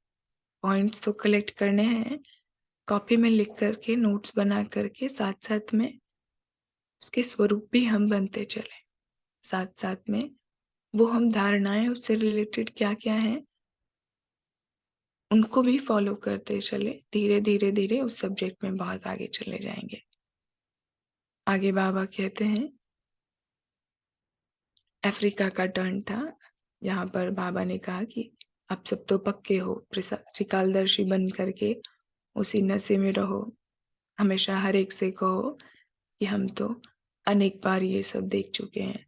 पॉइंट्स तो कलेक्ट करने हैं, कॉपी में लिख करके, नोट्स बना करके, साथ साथ में उसके स्वरूप भी हम बनते चले, साथ साथ में वो हम धारणाएं उससे रिलेटेड क्या क्या हैं उनको भी फॉलो करते चले। धीरे धीरे धीरे उस सब्जेक्ट में बहुत आगे चले जाएंगे। आगे बाबा कहते हैं, अफ्रीका का टर्न था, यहाँ पर बाबा ने कहा कि आप सब तो पक्के हो, त्रिकालदर्शी बन करके उसी नशे में रहो, हमेशा हर एक से कहो कि हम तो अनेक बार ये सब देख चुके हैं,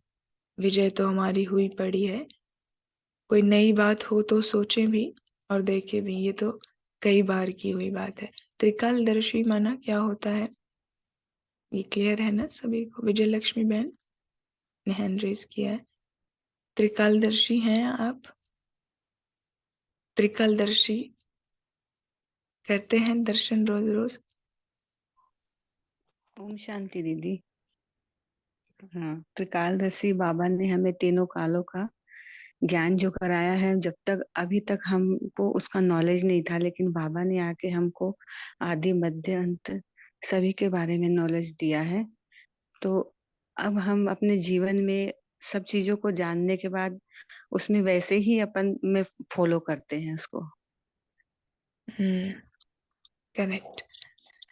विजय तो हमारी हुई पड़ी है, कोई नई बात हो तो सोचें भी और देखें भी, ये तो कई बार की हुई बात है। त्रिकालदर्शी माना क्या होता है, ये क्लियर है ना सभी को? विजय लक्ष्मी बहन ने हैंड रेज किया है। त्रिकालदर्शी हैं आप? त्रिकालदर्शी करते हैं दर्शन रोज रोज? ओम शांति दीदी। हाँ, त्रिकालदर्शी बाबा ने हमें तीनों कालों का ज्ञान जो कराया है, जब तक अभी तक हमको उसका नॉलेज नहीं था, लेकिन बाबा ने आके हमको आदि मध्य अंत सभी के बारे में नॉलेज दिया है। तो अब हम अपने जीवन में सब चीजों को जानने के बाद उसमें वैसे ही अपन में फॉलो करते हैं उसको। करेक्ट।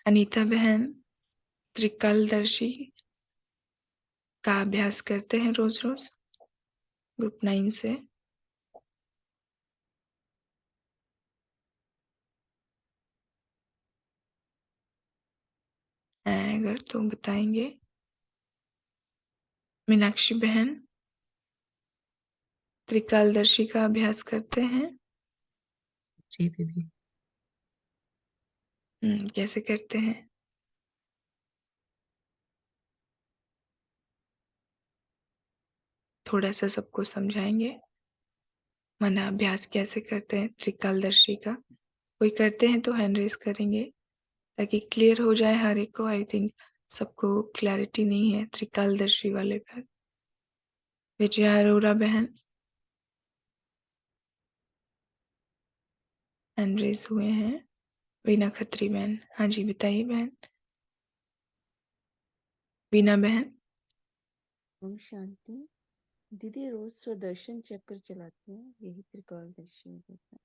अनीता बहन त्रिकालदर्शी का अभ्यास करते हैं रोज रोज ग्रुप 9 से? अगर तो बताएंगे। मीनाक्षी बहन त्रिकालदर्शी का अभ्यास करते हैं? जी दीदी। कैसे करते हैं? थोड़ा सा सबको समझाएंगे, माना अभ्यास कैसे करते हैं त्रिकालदर्शी का? कोई करते हैं तो हैंड रेज करेंगे ताकि क्लियर हो जाए हर एक को। आई थिंक सबको क्लैरिटी नहीं है त्रिकालदर्शी वाले पर। विजया अरोरा बहन हैंड रेज हुए हैं। वीना खत्री बहन, हाँ जी बताइए बहन। वीना बहन। ओम शांति दीदी, रोज स्वदर्शन चक्र चलाते हैं, यही त्रिकालदर्शी होता है।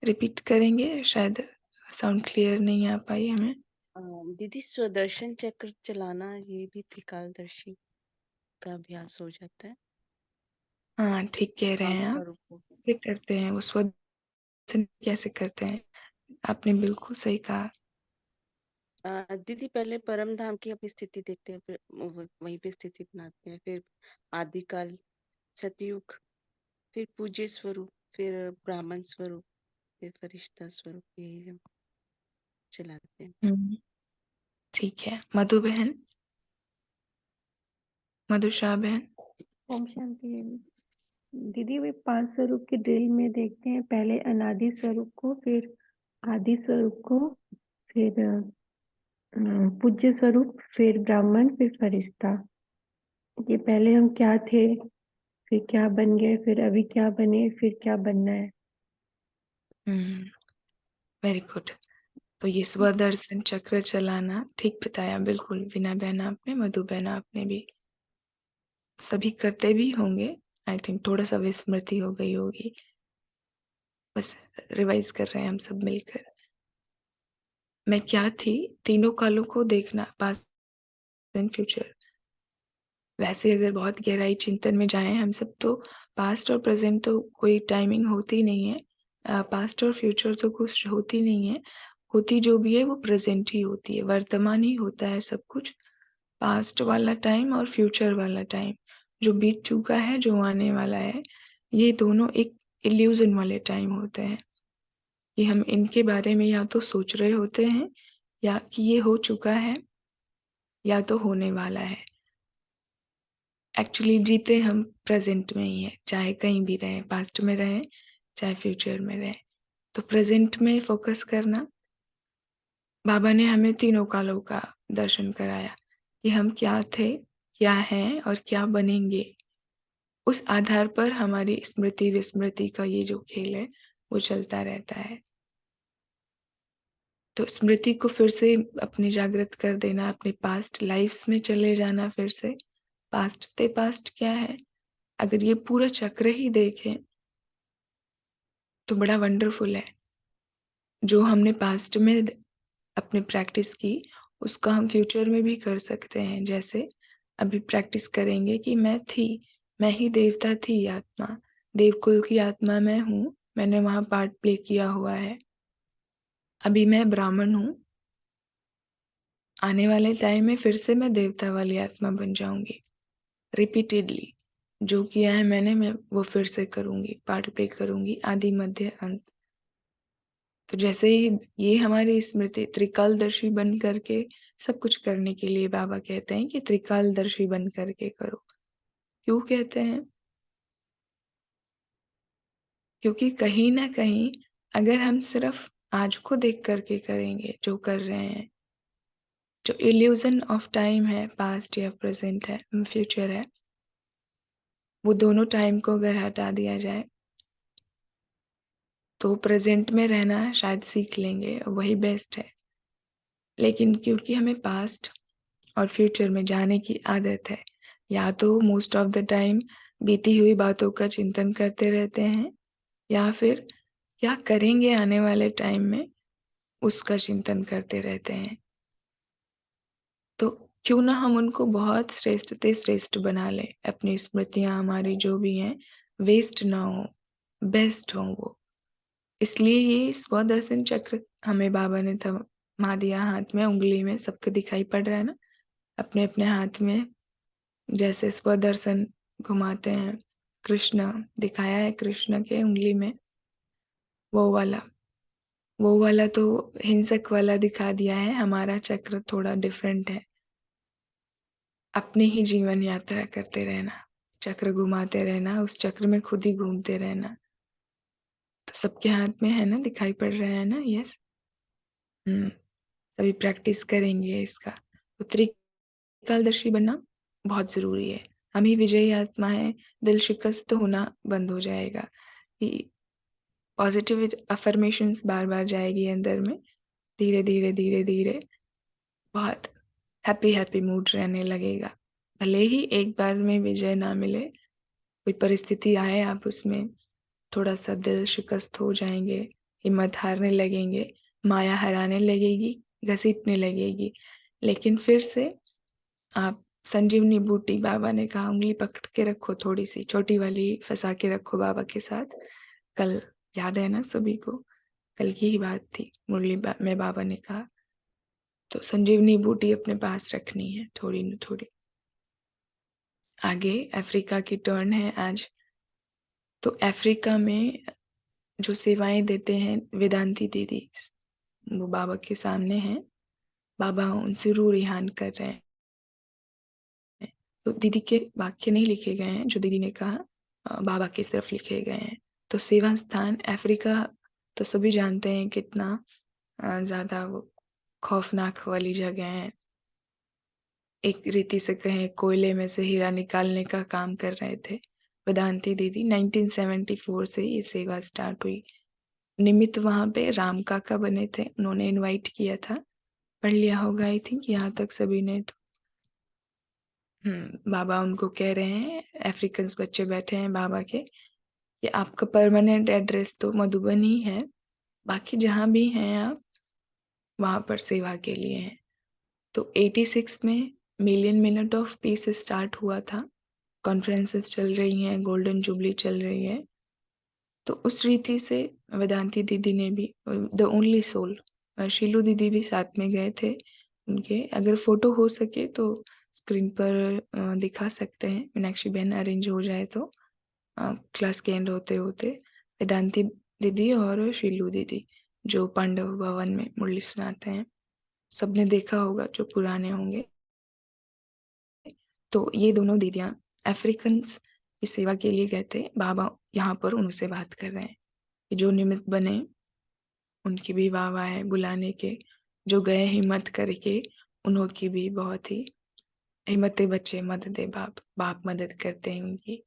रिपीट करेंगे, शायद साउंड क्लियर नहीं आ पाई हमें। दीदी, स्वदर्शन चक्र चलाना ये भी त्रिकालदर्शी का अभ्यास हो जाता है। हाँ ठीक कह रहे हैं आप। स्वरूपों को। कैसे करते हैं वो स्वदर्शन, कैसे करते हैं? आपने बिल्कुल सही कहा। दीदी, पहले परम धाम की अपनी स्थिति देखते हैं, फिर वहीं पे स्थिति बनाते हैं, फिर आदिकाल, सतयुग, फिर पूज्य स्वरूप, फिर ब्राह्मण स्वरूप, फिर फरिश्ता स्वरूप, यही हम चलाते हैं। ठीक है। मधु बहन, मधु शाह बहन। ओम शांति दीदी, वे 5 स्वरूप की ड्रिल में देखते हैं, पहले अनादि स्वरूप को, फिर आदि स्वरूप को, फिर पूज्य स्वरूप, फिर ब्राह्मण, फिर फरिश्ता। ये पहले हम क्या थे, फिर क्या बन गए, फिर अभी क्या बने, फिर क्या बनना है। Very good. तो ये स्वदर्शन चक्र चलाना ठीक बताया, बिल्कुल विना बहन आपने, मधु बहन आपने भी। सभी करते भी होंगे, आई थिंक थोड़ा सा विस्मृति हो गई होगी, बस रिवाइज कर रहे हैं हम सब मिलकर। मैं क्या थी, तीनों कालों को देखना, पास्ट एंड फ्यूचर। वैसे अगर बहुत गहराई चिंतन में जाएं हम सब, तो पास्ट और प्रेजेंट तो कोई टाइमिंग होती नहीं है, पास्ट और फ्यूचर तो कुछ होती नहीं है, होती जो भी है वो प्रेजेंट ही होती है, वर्तमान ही होता है सब कुछ। पास्ट वाला टाइम और फ्यूचर वाला टाइम, जो बीत चुका है, जो आने वाला है, ये दोनों एक इल्यूजन वाले टाइम होते हैं कि हम इनके बारे में या तो सोच रहे होते हैं, या कि ये हो चुका है, या तो होने वाला है। एक्चुअली जीते हम प्रेजेंट में ही है, चाहे कहीं भी रहे, पास्ट में रहे चाहे फ्यूचर में रहे। तो प्रेजेंट में फोकस करना। बाबा ने हमें तीनों कालों का दर्शन कराया कि हम क्या थे, क्या हैं और क्या बनेंगे। उस आधार पर हमारी स्मृति विस्मृति का ये जो खेल है वो चलता रहता है। तो स्मृति को फिर से अपनी जागृत कर देना, अपने पास्ट लाइफ्स में चले जाना फिर से। पास्ट ते पास्ट क्या है? अगर ये पूरा चक्र ही देखें तो बड़ा वंडरफुल है। जो हमने पास्ट में अपनी प्रैक्टिस की उसका हम फ्यूचर में भी कर सकते हैं। जैसे अभी प्रैक्टिस करेंगे कि मैं ही देवता थी आत्मा, देवकुल की आत्मा मैं हूँ, मैंने वहां पार्ट प्ले किया हुआ है। अभी मैं ब्राह्मण हूँ, आने वाले टाइम में फिर से मैं देवता वाली आत्मा बन जाऊंगी। रिपीटेडली जो किया है मैंने, मैं वो फिर से करूंगी, पार्ट प्ले करूंगी, आदि मध्य अंत। तो जैसे ही ये हमारी स्मृति त्रिकालदर्शी बन करके सब कुछ करने के लिए बाबा कहते हैं कि त्रिकालदर्शी बन करके करो। क्यों कहते हैं? क्योंकि कहीं ना कहीं अगर हम सिर्फ आज को देख करके करेंगे जो कर रहे हैं, जो इल्यूजन ऑफ टाइम है, पास्ट या प्रेजेंट है, फ्यूचर है, वो दोनों टाइम को अगर हटा दिया जाए तो प्रेजेंट में रहना शायद सीख लेंगे, वही बेस्ट है। लेकिन क्योंकि हमें पास्ट और फ्यूचर में जाने की आदत है, या तो मोस्ट ऑफ द टाइम बीती हुई बातों का चिंतन करते रहते हैं, या फिर क्या करेंगे आने वाले टाइम में उसका चिंतन करते रहते हैं। तो क्यों ना हम उनको बहुत श्रेष्ठ ते श्रेष्ठ बना ले, अपनी स्मृतियां हमारी जो भी हैं वेस्ट ना हो, बेस्ट हो वो। इसलिए ये स्वदर्शन चक्र हमें बाबा ने थमा दिया हाथ में, उंगली में, सबको दिखाई पड़ रहा है ना अपने अपने हाथ में। जैसे स्वदर्शन घुमाते हैं, कृष्ण दिखाया है कृष्ण के उंगली में, वो वाला तो हिंसक वाला दिखा दिया है। हमारा चक्र थोड़ा डिफरेंट है, अपनी ही जीवन यात्रा करते रहना, चक्र घुमाते रहना, उस चक्र में खुद ही घूमते रहना। तो सबके हाथ में है ना, दिखाई पड़ रहा है ना? यस। तभी प्रैक्टिस करेंगे इसका। तो त्रिकालदर्शी बनना बहुत जरूरी है। हम ही विजयी आत्मा है, दिल शिकस्त होना बंद हो जाएगा। पॉजिटिव अफर्मेशंस बार बार जाएगी अंदर में, धीरे धीरे धीरे धीरे बहुत हैप्पी हैप्पी मूड रहने लगेगा। भले ही एक बार में विजय ना मिले, कोई परिस्थिति आए, आप उसमें थोड़ा सा दिल शिकस्त हो जाएंगे, हिम्मत हारने लगेंगे, माया हराने लगेगी, घसीटने लगेगी, लेकिन फिर से आप संजीवनी बूटी, बाबा ने कहा उंगली पकड़ के रखो, थोड़ी सी छोटी वाली फंसा के रखो बाबा के साथ। कल याद है ना सभी को, कल की ही बात थी, मुरली में बाबा ने कहा। तो संजीवनी बूटी अपने पास रखनी है थोड़ी न थोड़ी। आगे अफ्रीका की टर्न है आज। तो अफ्रीका में जो सेवाएं देते हैं वेदांती दीदी, वो बाबा के सामने हैं, बाबा उनसे रू रिहान कर रहे हैं। तो दीदी के वाक्य नहीं लिखे गए हैं जो दीदी ने कहा, बाबा के सिर्फ लिखे गए हैं। तो सेवा स्थान अफ्रीका तो सभी जानते हैं कितना ज्यादा वो खौफनाक वाली जगह है। एक रीति से कहें कोयले में से हीरा निकालने का काम कर रहे थे वेदांती दीदी। 1974 से ये सेवा स्टार्ट हुई। निमित्त वहां पे राम काका बने थे, उन्होंने इनवाइट किया था, पढ़ लिया होगा आई थिंक यहाँ तक सभी ने। तो बाबा उनको कह रहे हैं, अफ्रीकन बच्चे बैठे हैं बाबा के, कि आपका परमानेंट एड्रेस तो मधुबन ही है, बाकी जहाँ भी हैं आप वहां पर सेवा के लिए हैं। तो 86 में million minute of peace start हुआ था, कॉन्फ्रेंसेस चल रही हैं, गोल्डन जुबली चल रही है। तो उस रीति से वेदांती दीदी ने भी, द ओनली सोल, शीलू दीदी भी साथ में गए थे उनके। अगर फोटो हो सके तो स्क्रीन पर दिखा सकते हैं, मीनाक्षी बहन अरेंज हो जाए तो। क्लास के एंड होते होते वेदांती दीदी और शीलू दीदी जो पांडव भवन में मुरली सुनाते हैं, सबने देखा होगा जो पुराने होंगे। तो ये दोनों दीदियां अफ्रीकन की सेवा के लिए गए थे। बाबा यहाँ पर उनसे बात कर रहे हैं कि जो निमित्त बने उनकी भी वाह वाह है बुलाने के, जो गए हिम्मत करके उन्हों की भी बहुत ही हिम्मत बच्चे मदद दे, बाप बाप मदद करते हैं उनकी।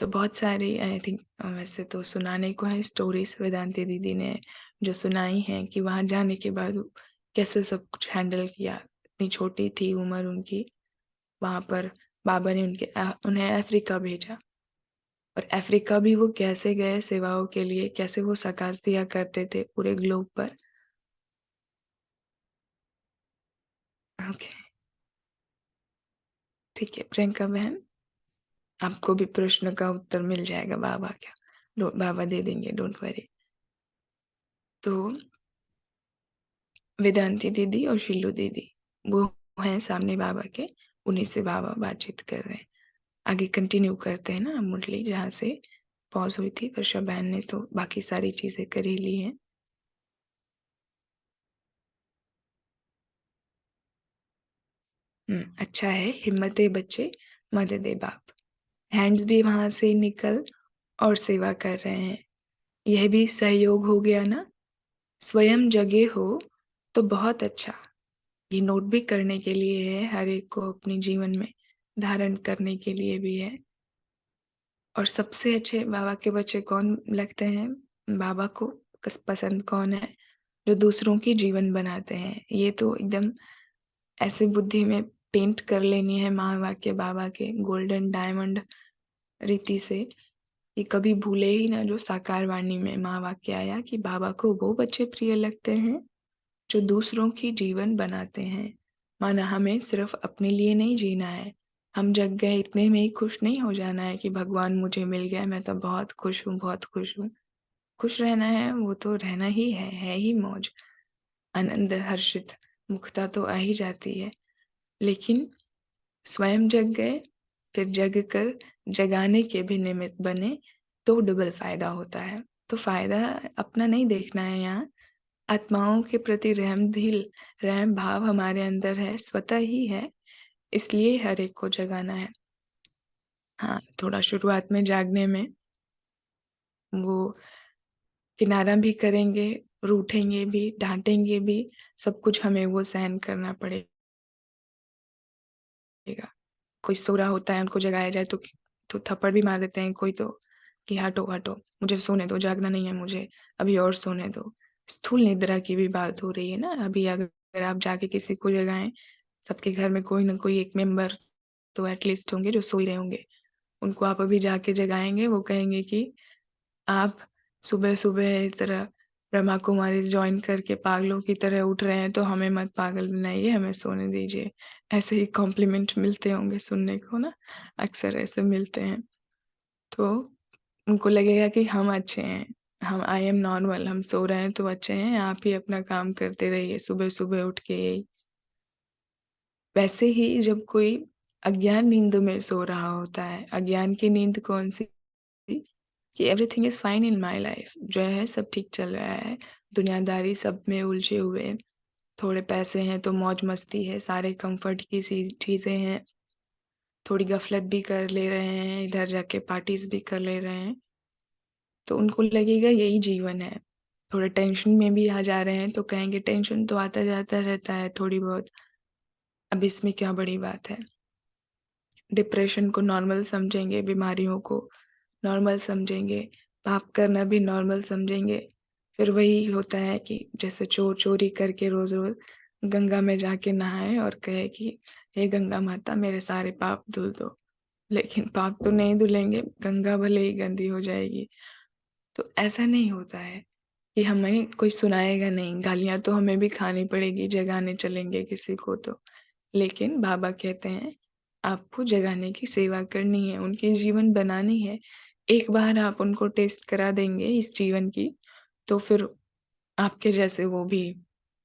तो बहुत सारी आई थिंक वैसे तो सुनाने को है स्टोरीज वेदांती दीदी ने जो सुनाई हैं कि वहाँ जाने के बाद कैसे सब कुछ हैंडल किया। इतनी छोटी थी उम्र उनकी, वहाँ पर बाबा ने उन्हें अफ्रीका भेजा, और अफ्रीका भी वो कैसे गए सेवाओं के लिए, कैसे वो सकाश दिया करते थे पूरे ग्लोब पर। ओके, ठीक है प्रियंका बहन, आपको भी प्रश्न का उत्तर मिल जाएगा बाबा बाबा दे देंगे, डोंट वरी। तो वेदांती दीदी और शिल्लू दीदी वो हैं सामने बाबा के, उन्हीं से बाबा बातचीत कर रहे हैं। आगे कंटिन्यू करते हैं ना मुरली, जहाँ से पॉज हुई थी। वर्षा बहन ने तो बाकी सारी चीजें कर ही ली हैं। अच्छा है, हिम्मत है बच्चे, मदद है बाप। हैंड्स भी वहां से निकल और सेवा कर रहे हैं, यह भी सहयोग हो गया ना। स्वयं जगे हो तो बहुत अच्छा। ये नोट भी करने के लिए है, हर एक को अपने जीवन में धारण करने के लिए भी है। और सबसे अच्छे बाबा के बच्चे कौन लगते हैं? बाबा को पसंद कौन है? जो दूसरों की जीवन बनाते हैं। ये तो एकदम ऐसे बुद्धि में पेंट कर लेनी है महावाक्य बाबा के गोल्डन डायमंड रीति से, ये कभी भूले ही ना जो साकार वाणी में महावाक्य आया कि बाबा को वो बच्चे प्रिय लगते हैं जो दूसरों की जीवन बनाते हैं। माना हमें सिर्फ अपने लिए नहीं जीना है, हम जग गए इतने में ही खुश नहीं हो जाना है कि भगवान मुझे मिल गया, मैं तो बहुत खुश हूँ, बहुत खुश हूँ। खुश रहना है, वो तो रहना ही है ही मौज, आनंद, हर्षित, मुक्ता तो आ ही जाती है। लेकिन स्वयं जग गए, फिर जग कर जगाने के भी निमित्त बने, तो डबल फायदा होता है। तो फायदा अपना नहीं देखना है यहाँ, आत्माओं के प्रति रहम भाव हमारे अंदर है, स्वतः ही है, इसलिए हर एक को जगाना है। हाँ, थोड़ा शुरुआत में जागने में वो किनारा भी करेंगे, रूठेंगे भी, डांटेंगे भी, सब कुछ हमें वो सहन करना पड़ेगा। कोई सो रहा होता है, उनको जगाया जाए तो थप्पड़ भी मार देते हैं कोई तो, कि हटो हटो, मुझे सोने दो, जागना नहीं है मुझे, अभी और सोने दो। स्थूल निद्रा की भी बात हो रही है ना। अभी अगर आप जाके किसी को जगाएं, सबके घर में कोई ना कोई एक मेंबर तो एटलीस्ट होंगे जो सो ही रहे होंगे, उनको आप अभी जाके जगाएंगे, वो कहेंगे कि आप सुबह सुबह इस तरह ब्रह्मा कुमारी ज्वाइन करके पागलों की तरह उठ रहे हैं, तो हमें मत पागल बनाइए, हमें सोने दीजिए। ऐसे ही कॉम्प्लीमेंट मिलते होंगे सुनने को ना, अक्सर ऐसे मिलते हैं। तो उनको लगेगा कि हम अच्छे हैं, हम आई एम नॉर्मल, हम सो रहे हैं तो अच्छे हैं, आप ही अपना काम करते रहिए सुबह सुबह उठ के। यही वैसे ही जब कोई अज्ञान नींद में सो रहा होता है, अज्ञान की नींद कौन सी? कि everything is fine in my life, जो है सब ठीक चल रहा है, दुनियादारी सब में उलझे हुए, थोड़े पैसे हैं तो मौज मस्ती है, सारे कंफर्ट की चीजें हैं, थोड़ी गफलत भी कर ले रहे हैं, इधर जाके पार्टीज भी कर ले रहे हैं, तो उनको लगेगा यही जीवन है। थोड़े टेंशन में भी आ जा रहे हैं तो कहेंगे टेंशन तो आता जाता रहता है थोड़ी बहुत, अब इसमें क्या बड़ी बात है। डिप्रेशन को नॉर्मल समझेंगे, बीमारियों को नॉर्मल समझेंगे, पाप करना भी नॉर्मल समझेंगे। फिर वही होता है कि जैसे चोर चोरी करके रोज रोज गंगा में जाके नहाए और कहे कि हे गंगा माता मेरे सारे पाप धुल दो, लेकिन पाप तो नहीं धुलेंगे, गंगा भले ही गंदी हो जाएगी। तो ऐसा नहीं होता है कि हमें कोई सुनाएगा नहीं, गालियां तो हमें भी खानी पड़ेगी, जगाने चलेंगे किसी को तो। लेकिन बाबा कहते हैं आपको जगाने की सेवा करनी है, उनकी जीवन बनानी है। एक बार आप उनको टेस्ट करा देंगे इस जीवन की, तो फिर आपके जैसे वो भी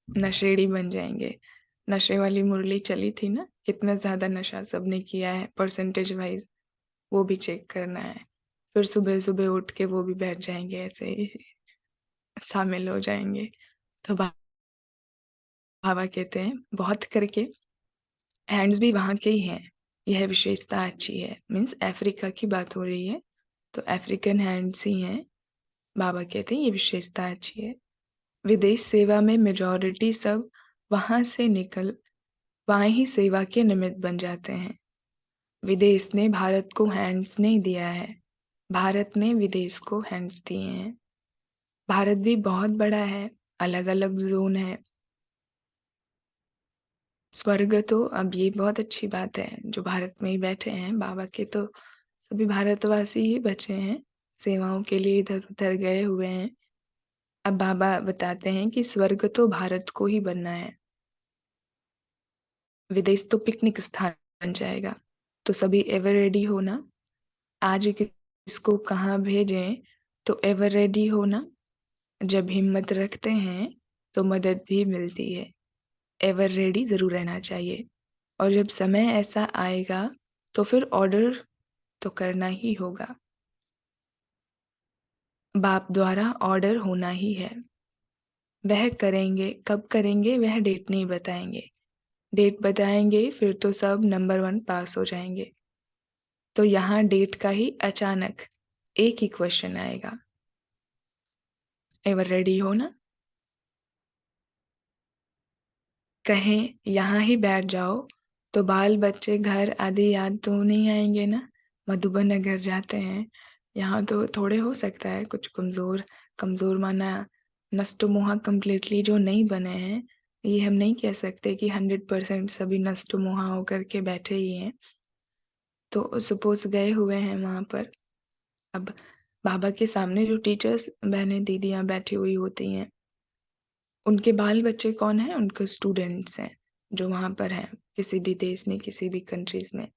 नशेड़ी बन जाएंगे। नशे वाली मुरली चली थी ना, कितना ज्यादा नशा सबने किया है परसेंटेज वाइज, वो भी चेक करना है। फिर सुबह सुबह उठ के वो भी बैठ जाएंगे, ऐसे ही शामिल हो जाएंगे। तो बाबा कहते हैं बहुत करके हैंड्स भी वहां के ही हैं, यह विशेषता अच्छी है। मीन्स अफ्रीका की बात हो रही है, तो अफ्रीकन हैंड्स ही हैं। बाबा कहते हैं ये विशेषता अच्छी है। विदेश सेवा में मेजॉरिटी सब वहां से निकल वहां ही सेवा के निमित्त बन जाते हैं। विदेश ने भारत को हैंड्स नहीं दिया है, भारत ने विदेश को हैंड्स दिए हैं। भारत भी बहुत बड़ा है, अलग अलग जोन है। स्वर्ग तो अब ये बहुत अच्छी बात है, जो भारत में ही बैठे हैं बाबा के, तो सभी भारतवासी ही बचे हैं, सेवाओं के लिए इधर उधर गए हुए हैं। अब बाबा बताते हैं कि स्वर्ग तो भारत को ही बनना है, विदेश तो पिकनिक स्थान बन जाएगा। तो सभी एवर रेडी हो ना, आज किसको कहाँ भेजें, तो एवर रेडी हो ना। जब हिम्मत रखते हैं तो मदद भी मिलती है, एवर रेडी जरूर रहना चाहिए। और जब समय ऐसा आएगा तो फिर ऑर्डर तो करना ही होगा, बाप द्वारा ऑर्डर होना ही है। वह करेंगे, कब करेंगे वह डेट नहीं बताएंगे, डेट बताएंगे फिर तो सब नंबर 1 पास हो जाएंगे। तो यहाँ डेट का ही अचानक एक ही क्वेश्चन आएगा, एवर रेडी हो ना। कहें यहाँ ही बैठ जाओ तो बाल बच्चे घर आदि याद तो नहीं आएंगे ना। मधुबन अगर जाते हैं, यहाँ तो थोड़े हो सकता है कुछ कमजोर, कमजोर माना नष्ट मोहा कम्प्लीटली जो नहीं बने हैं, ये हम नहीं कह सकते कि 100% सभी नष्ट मोहा होकर के बैठे ही हैं। तो सपोज गए हुए हैं वहां पर, अब बाबा के सामने जो टीचर्स बहनें दीदियां बैठी हुई होती हैं, उनके बाल बच्चे कौन हैं, उनके स्टूडेंट्स हैं जो वहां पर हैं, किसी भी देश में किसी भी कंट्रीज में।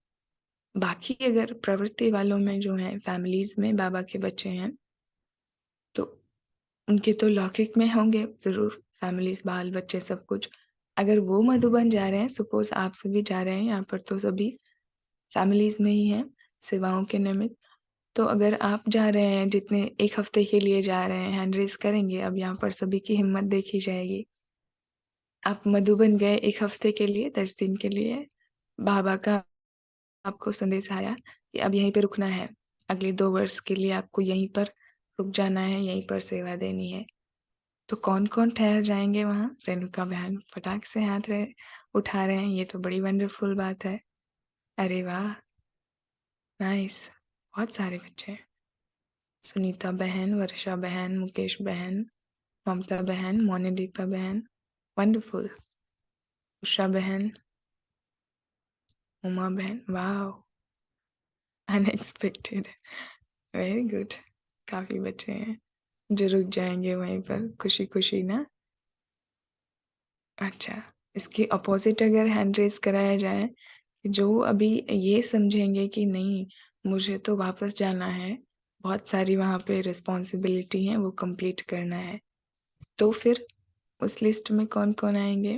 बाकी अगर प्रवृत्ति वालों में जो है फैमिलीज में बाबा के बच्चे हैं, तो उनके तो लौकिक में होंगे जरूर फैमिलीज, बाल बच्चे सब कुछ। अगर वो मधुबन जा रहे हैं, सपोज आप सभी जा रहे हैं यहाँ पर, तो सभी फैमिलीज में ही हैं सेवाओं के निमित्त। तो अगर आप जा रहे हैं, जितने एक हफ्ते के लिए जा रहे हैं, हैंड रेस करेंगे। अब यहाँ पर सभी की हिम्मत देखी जाएगी। आप मधुबन गए एक हफ्ते के लिए, 10 दिन के लिए, बाबा का आपको संदेश आया कि अब यहीं पे रुकना है, अगले 2 वर्ष के लिए आपको यहीं पर रुक जाना है, यहीं पर सेवा देनी है। तो कौन कौन ठहर जाएंगे वहां? रेणुका बहन फटाक से हाथ उठा रहे हैं, ये तो बड़ी वंडरफुल बात है। अरे वाह, नाइस, बहुत सारे बच्चे। सुनीता बहन, वर्षा बहन, मुकेश बहन, ममता बहन, मोनिदीपा बहन, वंडरफुल। उषा बहन, उमा बहन, वाह, अनएक्सपेक्टेड, वेरी गुड। काफी बच्चे हैं जो रुक जाएंगे वहीं पर खुशी खुशी ना। अच्छा, इसके अपोजिट अगर हैंड रेस कराया जाए, जो अभी ये समझेंगे कि नहीं मुझे तो वापस जाना है, बहुत सारी वहां पे रिस्पॉन्सिबिलिटी है, वो कंप्लीट करना है, तो फिर उस लिस्ट में कौन कौन आएंगे?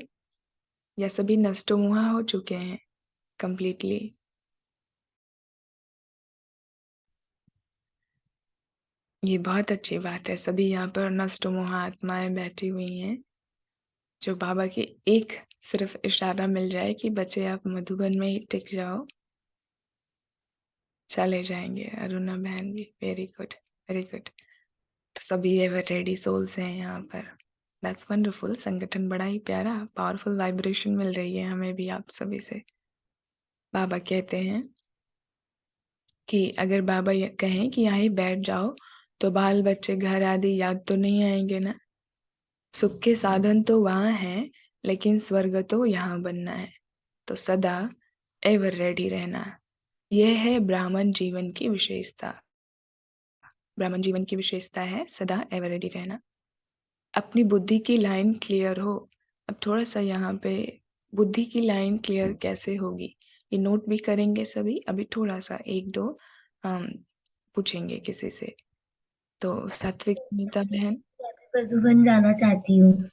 या सभी नष्टो मुहा हो चुके हैं कंप्लीटली? ये बहुत अच्छी बात है, सभी यहाँ पर नष्टो मुहा आत्माएं बैठी हुई हैं, जो बाबा की एक सिर्फ इशारा मिल जाए कि बच्चे आप मधुबन में ही टिक जाओ, चले जाएंगे। अरुणा बहन भी, वेरी गुड, वेरी गुड। तो सभी एवर रेडी सोल्स हैं यहाँ पर, दैट्स वंडरफुल। संगठन बड़ा ही प्यारा, पावरफुल वाइब्रेशन मिल रही है हमें भी आप सभी से। बाबा कहते हैं कि अगर बाबा ये कहें कि यहाँ ही बैठ जाओ, तो बाल बच्चे घर आदि याद तो नहीं आएंगे ना। सुख के साधन तो वहां हैं, लेकिन स्वर्ग तो यहाँ बनना है, तो सदा एवर रेडी रहना। यह है ब्राह्मण जीवन की विशेषता। ब्राह्मण जीवन की विशेषता है सदा एवर रेडी रहना। अपनी बुद्धि की लाइन क्लियर हो। अब थोड़ा सा यहाँ पे बुद्धि की लाइन क्लियर कैसे होगी, ये नोट भी करेंगे सभी। अभी थोड़ा सा 1-2 पूछेंगे किसी से। तो सात्विक सुनीता बहन, मधुबन जाना चाहती हूँ।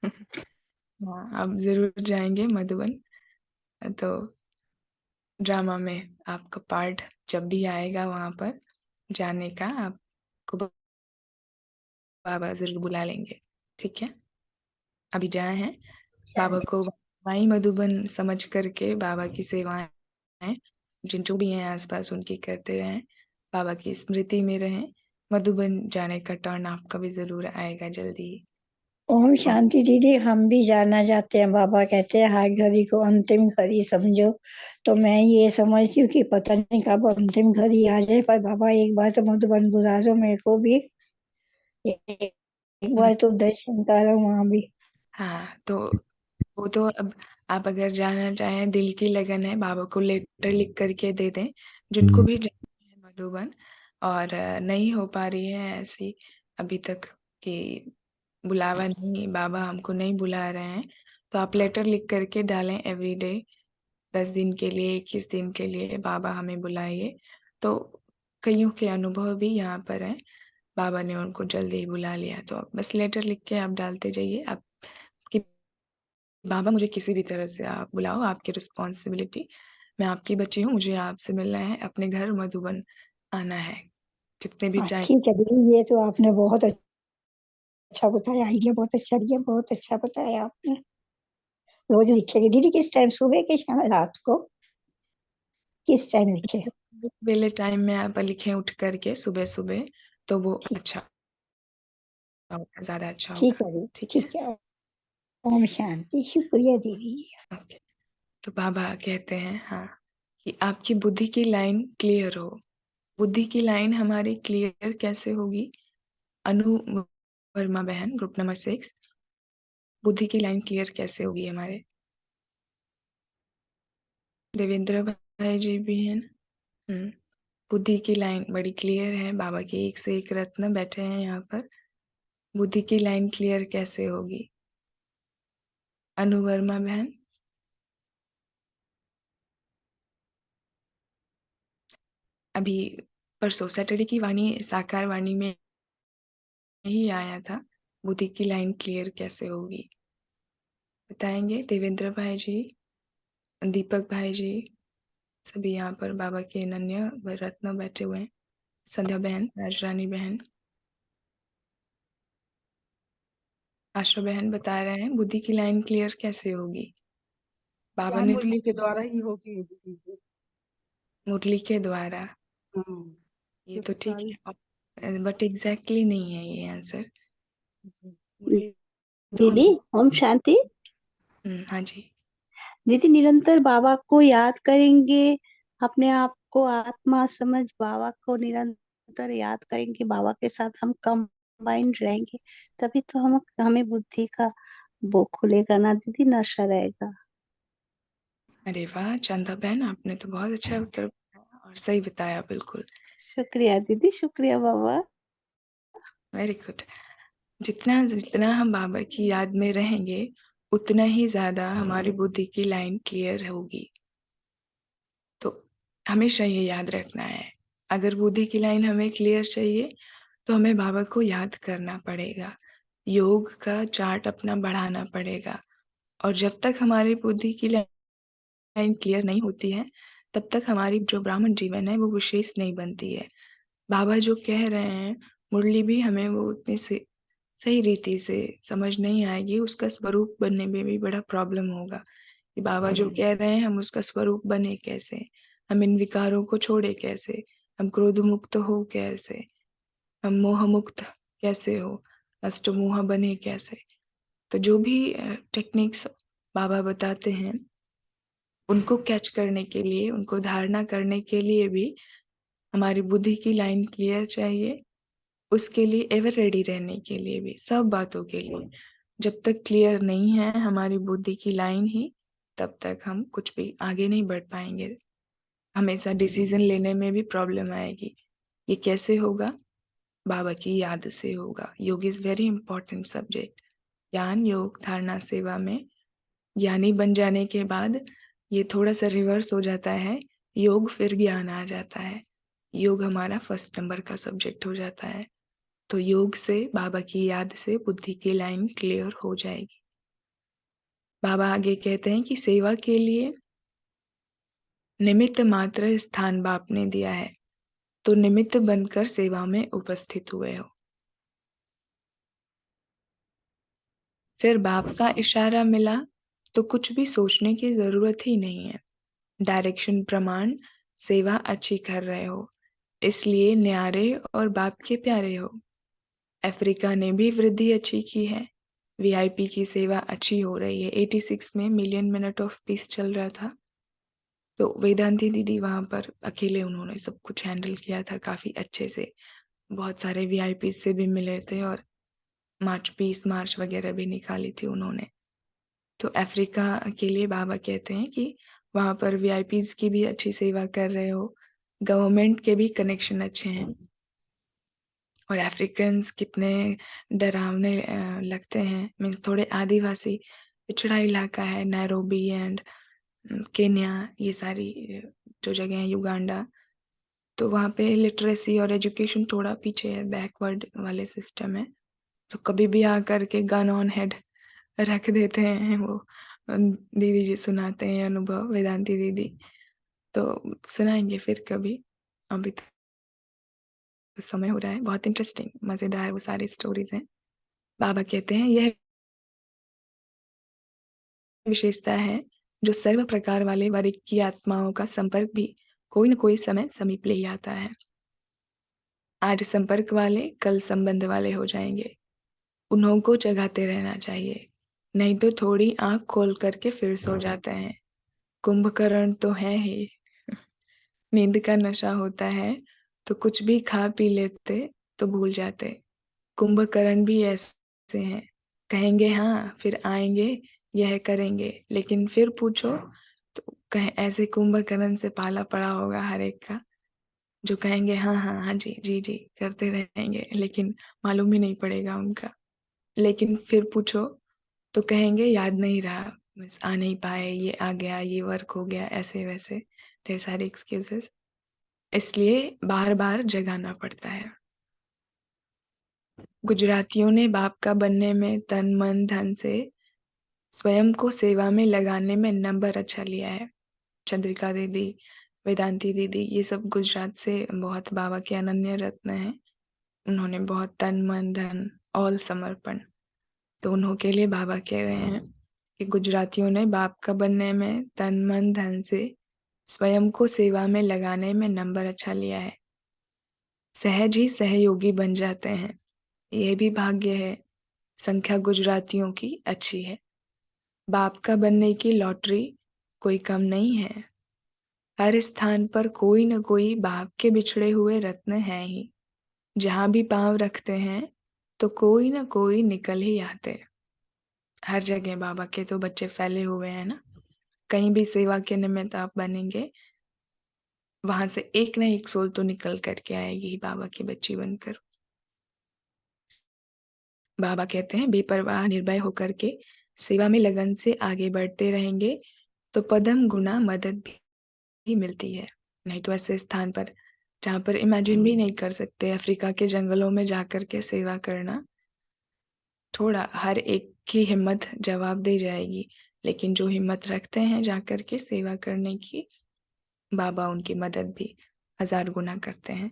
हाँ, आप जरूर जाएंगे मधुबन। तो ड्रामा में आपका पार्ट जब भी आएगा वहां पर जाने का, आपको बाबा जरूर बुला लेंगे, ठीक है। अभी जाए हैं, बाबा को माई मधुबन समझ करके बाबा की सेवाएं जिन जो भी हैं आसपास उनकी करते रहें, बाबा की स्मृति में रहें। मधुबन जाने का टर्न आपका भी जरूर आएगा जल्दी ही। ओम शांति दीदी। हम भी जानना चाहते हैं। बाबा कहते हैं हर घड़ी को अंतिम घड़ी समझो, तो मैं ये समझती हूँ कि पता नहीं कब अंतिम घड़ी आ जाए, पर बाबा एक बार तो मधुबन बुला दो मेरे को भी, एक बार तो दर्शन करो वहाँ भी। हाँ, तो वो तो अब आप अगर जाना चाहें, दिल की लगन है, बाबा को लेटर लिख करके दे दें, जिनको भी जाना है मधुबन, और नहीं हो पा रही है ऐसी अभी तक कि बुलावा नहीं, बाबा हमको नहीं बुला रहे हैं, तो आप लेटर लिख करके डालें एवरी डे, 10 दिन के लिए, 21 दिन के लिए बाबा हमें बुलाइए। तो कईयों के अनुभव भी यहाँ पर हैं, बाबा ने उनको जल्दी ही बुला लिया, तो बस लेटर लिख के आप डालते जाइए। आप कि बाबा मुझे किसी भी तरह से आप बुलाओ, आपकी रिस्पॉन्सिबिलिटी, मैं आपकी बच्ची हूँ, मुझे आपसे मिलना है, अपने घर मधुबन आना है, जितने भी हाँ टाइम। ठीक है दीदी, ये तो आपने बहुत अच्छा बताया, आइडिया बहुत अच्छा दिया, बहुत अच्छा बताया आपने। रोज लिखेंगे दीदी, किस टाइम, सुबह के शाम रात को, किस टाइम लिखे? वेले टाइम में आप लिखें उठ करके सुबह-सुबह, तो वो अच्छा होगा, ज़्यादा अच्छा ठीक होगा। है दीदी, ठीक है? ठीक है। ओम शांति। शुक्रिया दीदी। ओके। तो बाबा कहते हैं हाँ, कि आपकी बुद्धि की लाइन क्लियर हो। बुद्धि की लाइन हमारी क्लियर कैसे होगी? अनु वर्मा बहन, ग्रुप नंबर 6, बुद्धि की लाइन क्लियर कैसे होगी हमारे? देवेंद्र भाई जी भी हैं ना? बुद्धि की लाइन बड़ी क्लियर है, बाबा के एक से एक रत्न बैठे हैं यहाँ पर। बुद्धि की लाइन क्लियर कैसे होगी? अनु वर्मा बहन? अभी परसों सैटरडे की वाणी, साकार वाणी में ही आया था, बुद्धि की लाइन क्लियर कैसे होगी? बताएंगे देवेंद्र भाई जी, दीपक भाई जी, सभी यहाँ पर बाबा के अनन्य व रत्न बैठे हुए हैं। संध्या बहन, राजरानी बहन, आशा बहन बता रहे हैं बुद्धि की लाइन क्लियर कैसे होगी? बाबा ज्ञान ने मुरली के द्वारा ही होगी दीदी। मुरली के द्वारा, ये तो क्योंकि ठीक सारी है, बट एग्जैक्टली नहीं है ये आंसर। मुरली तो हम दीदी ओम शांति। हाँ जी। दीदी निरंतर बाबा को याद करेंगे, अपने आप को आत्मा समझ बाबा को निरंतर याद करेंगे, बाबा के साथ हम कंबाइंड रहेंगे, तभी तो हम हमें बुद्धि का वो खुलेगा ना दीदी, नशा रहेगा। अरे वाह चंदा बहन, आपने तो बहुत अच्छा उत्तर बताया और सही बताया, बिल्कुल। शुक्रिया दीदी, शुक्रिया बाबा। Very good. जितना जितना हम बाबा की याद में रहेंगे, उतना ही ज्यादा हमारी बुद्धि की लाइन क्लियर होगी। तो हमेशा ये याद रखना है, अगर बुद्धि की लाइन हमें क्लियर चाहिए तो हमें बाबा को याद करना पड़ेगा, योग का चार्ट अपना बढ़ाना पड़ेगा, और जब तक हमारी बुद्धि की लाइन क्लियर नहीं होती है, तब तक हमारी जो ब्राह्मण जीवन है वो विशेष नहीं बनती है। बाबा जो कह रहे हैं, मुरली भी हमें वो उतनी से सही रीति से समझ नहीं आएगी, उसका स्वरूप बनने में भी बड़ा प्रॉब्लम होगा कि बाबा जो कह रहे हैं हम उसका स्वरूप बने कैसे, हम इन विकारों को छोड़े कैसे, हम क्रोध मुक्त हो कैसे, हम मोह मुक्त कैसे हो, अष्टमोह बने कैसे। तो जो भी टेक्निक्स बाबा बताते हैं, उनको कैच करने के लिए, उनको धारणा करने के लिए भी हमारी बुद्धि की लाइन क्लियर चाहिए, उसके लिए एवर रेडी रहने के लिए भी, सब बातों के लिए। जब तक क्लियर नहीं है हमारी बुद्धि की लाइन ही, तब तक हम कुछ भी आगे नहीं बढ़ पाएंगे, हमेशा डिसीजन लेने में भी प्रॉब्लम आएगी। ये कैसे होगा? बाबा की याद से होगा। योग इज वेरी इंपॉर्टेंट सब्जेक्ट। ज्ञान योग धारणा सेवा में ज्ञानी बन जाने के बाद ये थोड़ा सा रिवर्स हो जाता है, योग फिर ज्ञान आ जाता है, योग हमारा फर्स्ट नंबर का सब्जेक्ट हो जाता है। तो योग से, बाबा की याद से बुद्धि की लाइन क्लियर हो जाएगी। बाबा आगे कहते हैं कि सेवा के लिए निमित्त मात्र स्थान बाप ने दिया है, तो निमित्त बनकर सेवा में उपस्थित हुए हो। फिर बाप का इशारा मिला तो कुछ भी सोचने की जरूरत ही नहीं है, डायरेक्शन प्रमाण, सेवा अच्छी कर रहे हो, इसलिए न्यारे और बाप के प्यारे हो। अफ्रीका ने भी वृद्धि अच्छी की है, वीआईपी की सेवा अच्छी हो रही है। 86 में मिलियन मिनट ऑफ पीस चल रहा था, तो वेदांती दीदी वहाँ पर अकेले उन्होंने सब कुछ हैंडल किया था काफ़ी अच्छे से। बहुत सारे वीआईपी से भी मिले थे और पीस मार्च वगैरह भी निकाली थी उन्होंने। तो अफ्रीका के लिए बाबा कहते हैं कि वहाँ पर वीआईपीज की भी अच्छी सेवा कर रहे हो, गवर्नमेंट के भी कनेक्शन अच्छे हैं। और अफ्रीकन्स कितने डरावने लगते हैं, मीन्स थोड़े आदिवासी पिछड़ा इलाका है, नैरोबी एंड केन्या, ये सारी जो जगह हैं, युगांडा, तो वहाँ पे लिटरेसी और एजुकेशन थोड़ा पीछे है, बैकवर्ड वाले सिस्टम है। तो कभी भी आकर के गन ऑन हेड रख देते हैं वो। दीदी जी सुनाते हैं अनुभव, वेदांती दीदी, तो सुनाएंगे फिर कभी। अभी तो समय हो रहा है, बहुत इंटरेस्टिंग मजेदार वो सारी स्टोरीज हैं। बाबा कहते हैं यह विशेषता है जो सर्व प्रकार वाले वर्ग की आत्माओं का संपर्क भी कोई न कोई समय समीप ले आता है। आज संपर्क वाले कल संबंध वाले हो जाएंगे। उन्हों को जगाते रहना चाहिए, नहीं तो थोड़ी आंख खोल करके फिर सो जाते हैं। कुंभकर्ण तो है ही। नींद का नशा होता है तो कुछ भी खा पी लेते तो भूल जाते। कुंभकर्ण भी ऐसे हैं, कहेंगे हाँ फिर आएंगे यह करेंगे, लेकिन फिर पूछो तो कहें ऐसे कुंभकर्ण से पाला पड़ा होगा हर एक का, जो कहेंगे हाँ हाँ हाँ जी जी जी करते रहेंगे, लेकिन मालूम ही नहीं पड़ेगा उनका। लेकिन फिर पूछो तो कहेंगे याद नहीं रहा, बस आ नहीं पाए, ये आ गया, ये वर्क हो गया, ऐसे वैसे ढेर सारे एक्सक्यूजेस। इसलिए बार बार जगाना पड़ता है। गुजरातियों ने बाप का बनने में तन मन धन से स्वयं को सेवा में लगाने में नंबर अच्छा लिया है। चंद्रिका दीदी, वेदांती दीदी, ये सब गुजरात से बहुत बाबा के अनन्य रत्न हैं। उन्होंने बहुत तन मन धन ऑल समर्पण, तो उन्हों के लिए बाबा कह रहे हैं कि गुजरातियों ने बाप का बनने में तन मन धन से स्वयं को सेवा में लगाने में नंबर अच्छा लिया है। सहज ही सहयोगी बन जाते हैं, यह भी भाग्य है। संख्या गुजरातियों की अच्छी है। बाप का बनने की लॉटरी कोई कम नहीं है। हर स्थान पर कोई न कोई बाप के बिछड़े हुए रत्न हैं ही। जहां भी पांव रखते हैं तो कोई न कोई निकल ही आते। हर जगह बाबा के तो बच्चे फैले हुए हैं ना, कहीं भी सेवा के निमित्त आप बनेंगे, वहां से एक न एक सोल तो निकल करके आएगी बाबा की बच्ची बनकर। बाबा कहते हैं बेपरवाह निर्भय होकर के सेवा में लगन से आगे बढ़ते रहेंगे तो पदम गुना मदद भी मिलती है। नहीं तो ऐसे स्थान पर जहाँ पर इमेजिन भी नहीं कर सकते, अफ्रीका के जंगलों में जाकर के सेवा करना, थोड़ा हर एक की हिम्मत जवाब दे जाएगी, लेकिन जो हिम्मत रखते हैं जाकर के सेवा करने की, बाबा उनकी मदद भी 1000 गुना करते हैं।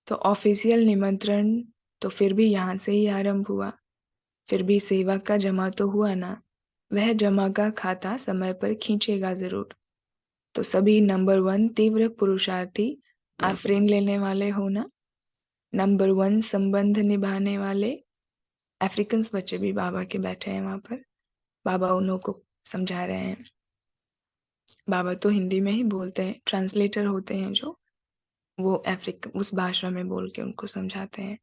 तो ऑफिशियल निमंत्रण तो फिर भी यहाँ से ही आरंभ हुआ, फिर भी सेवा का जमा तो हुआ ना, वह जमा का खाता समय पर खींचेगा जरूर। तो सभी नंबर 1 तीव्र पुरुषार्थी आफरीन लेने वाले हो ना, नंबर 1 संबंध निभाने वाले अफ्रीकन्स बच्चे भी बाबा के बैठे हैं वहां पर। बाबा उन्हों को समझा रहे हैं। बाबा तो हिंदी में ही बोलते हैं, ट्रांसलेटर होते हैं जो, वो उस भाषा में बोल के उनको समझाते हैं।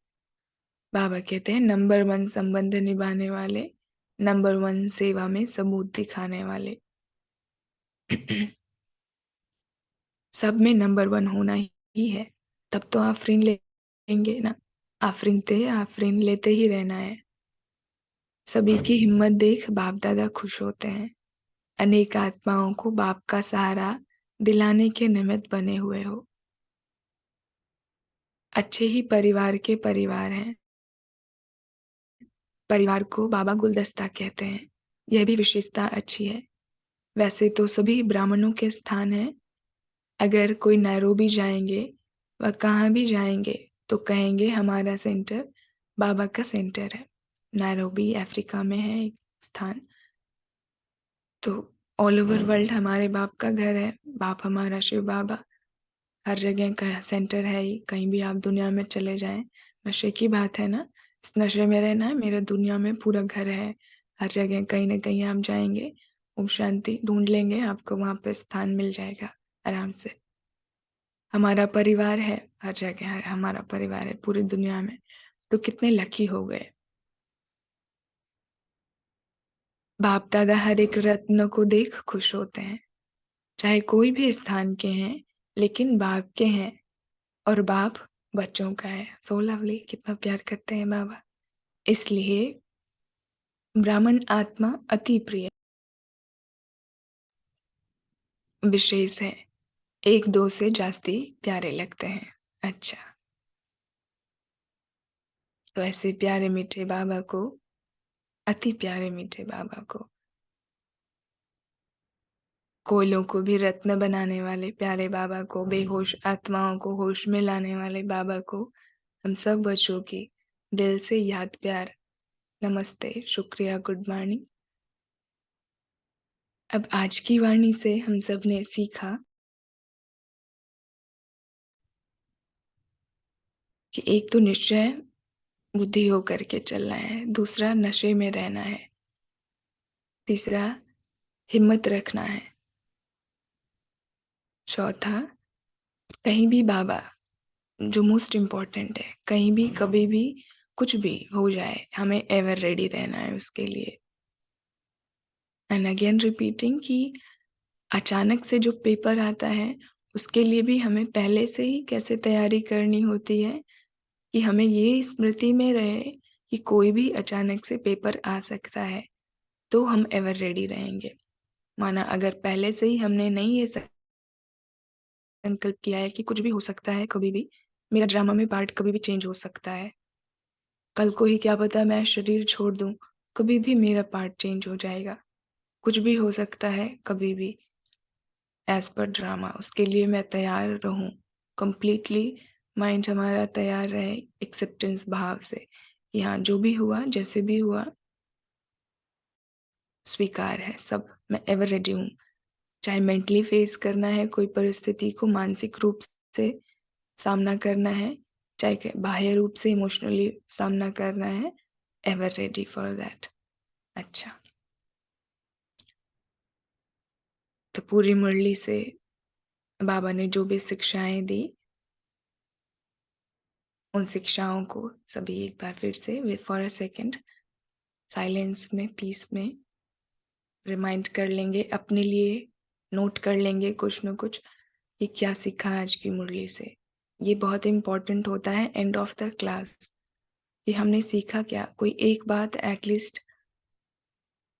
बाबा कहते हैं नंबर 1 संबंध निभाने वाले, नंबर 1 सेवा में सबूत दिखाने वाले। सब में नंबर 1 होना ही है, तब तो आफरीन लेंगे ना। आफरीन लेते ही रहना है। सभी की हिम्मत देख बाप दादा खुश होते हैं। अनेक आत्माओं को बाप का सहारा दिलाने के निमित्त बने हुए हो। अच्छे ही परिवार के परिवार हैं। परिवार को बाबा गुलदस्ता कहते हैं, यह भी विशेषता अच्छी है। वैसे तो सभी ब्राह्मणों के स्थान हैं। अगर कोई नैरोबी जाएंगे व कहाँ भी जाएंगे तो कहेंगे हमारा सेंटर बाबा का सेंटर है। नैरोबी अफ्रीका में है एक स्थान। तो ऑल ओवर वर्ल्ड हमारे बाप का घर है। बाप हमारा शिव बाबा हर जगह का सेंटर है ही। कहीं भी आप दुनिया में चले जाएं, नशे की बात है ना, इस नशे में रहना है, मेरा दुनिया में पूरा घर है, हर जगह कहीं न कहीं आप जाएँगे, ओम शांति ढूँढ लेंगे, आपको वहाँ पे स्थान मिल जाएगा आराम से। हमारा परिवार है, हर जगह हमारा परिवार है पूरी दुनिया में, तो कितने लकी हो गए। बाप-दादा हर एक रत्न को देख खुश होते हैं, चाहे कोई भी स्थान के हैं, लेकिन बाप के हैं और बाप बच्चों का है। सो लवली, कितना प्यार करते हैं बाबा। इसलिए ब्राह्मण आत्मा अति प्रिय विशेष है, 1-2 से जास्ती प्यारे लगते हैं। अच्छा, तो ऐसे प्यारे मीठे बाबा को, अति प्यारे मीठे बाबा को, कोयलों को भी रत्न बनाने वाले प्यारे बाबा को, बेहोश आत्माओं को होश में लाने वाले बाबा को, हम सब बच्चों की दिल से याद प्यार, नमस्ते, शुक्रिया, गुड मॉर्निंग। अब आज की वाणी से हम सब ने सीखा कि एक तो निश्चय बुद्धि होकर के चलना है, दूसरा नशे में रहना है, तीसरा हिम्मत रखना है, चौथा कहीं भी बाबा, जो मोस्ट इम्पोर्टेंट है, कहीं भी कभी भी कुछ भी हो जाए, हमें एवर रेडी रहना है उसके लिए। एंड अगेन रिपीटिंग कि अचानक से जो पेपर आता है, उसके लिए भी हमें पहले से ही कैसे तैयारी करनी होती है कि हमें ये स्मृति में रहे कि कोई भी अचानक से पेपर आ सकता है, तो हम एवर रेडी रहेंगे। माना अगर पहले से ही हमने नहीं ये संकल्प किया है कि कुछ भी हो सकता है कभी भी, मेरा ड्रामा में पार्ट कभी भी चेंज हो सकता है, कल को ही क्या पता मैं शरीर छोड़ दूं, कभी भी मेरा पार्ट चेंज हो जाएगा, कुछ भी हो सकता है कभी भी, एज पर ड्रामा, उसके लिए मैं तैयार रहूं, कंप्लीटली माइंड हमारा तैयार रहे एक्सेप्टेंस भाव से कि हाँ जो भी हुआ जैसे भी हुआ स्वीकार है सब, मैं एवर रेडी हूँ। चाहे मेंटली फेस करना है कोई परिस्थिति को, मानसिक रूप से सामना करना है, चाहे बाह्य रूप से इमोशनली सामना करना है, एवर रेडी फॉर दैट। अच्छा, तो पूरी मुरली से बाबा ने जो भी शिक्षाएं दी, उन शिक्षाओं को सभी एक बार फिर से फॉर अ सेकेंड साइलेंस में, पीस में रिमाइंड कर लेंगे, अपने लिए नोट कर लेंगे कुछ न कुछ कि क्या सीखा आज की मुरली से। ये बहुत इम्पोर्टेंट होता है एंड ऑफ द क्लास कि हमने सीखा क्या, कोई एक बात एटलीस्ट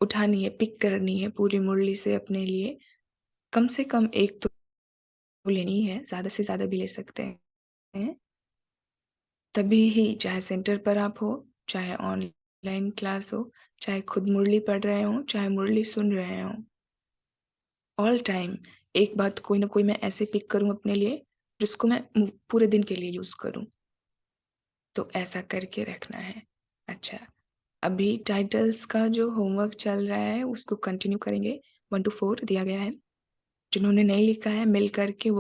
उठानी है, पिक करनी है पूरी मुरली से अपने लिए, कम से कम एक तो लेनी है, ज्यादा से ज्यादा भी ले सकते हैं, तभी ही चाहे सेंटर पर आप हो, चाहे ऑनलाइन क्लास हो, चाहे खुद मुरली पढ़ रहे हो, चाहे मुरली सुन रहे हो, ऑल टाइम एक बात कोई ना कोई मैं ऐसे पिक करूं अपने लिए जिसको मैं पूरे दिन के लिए यूज करूं, तो ऐसा करके रखना है। अच्छा, अभी टाइटल्स का जो होमवर्क चल रहा है उसको कंटिन्यू करेंगे, 1 to 4 दिया गया है, जिन्होंने नहीं लिखा है मिल करके वो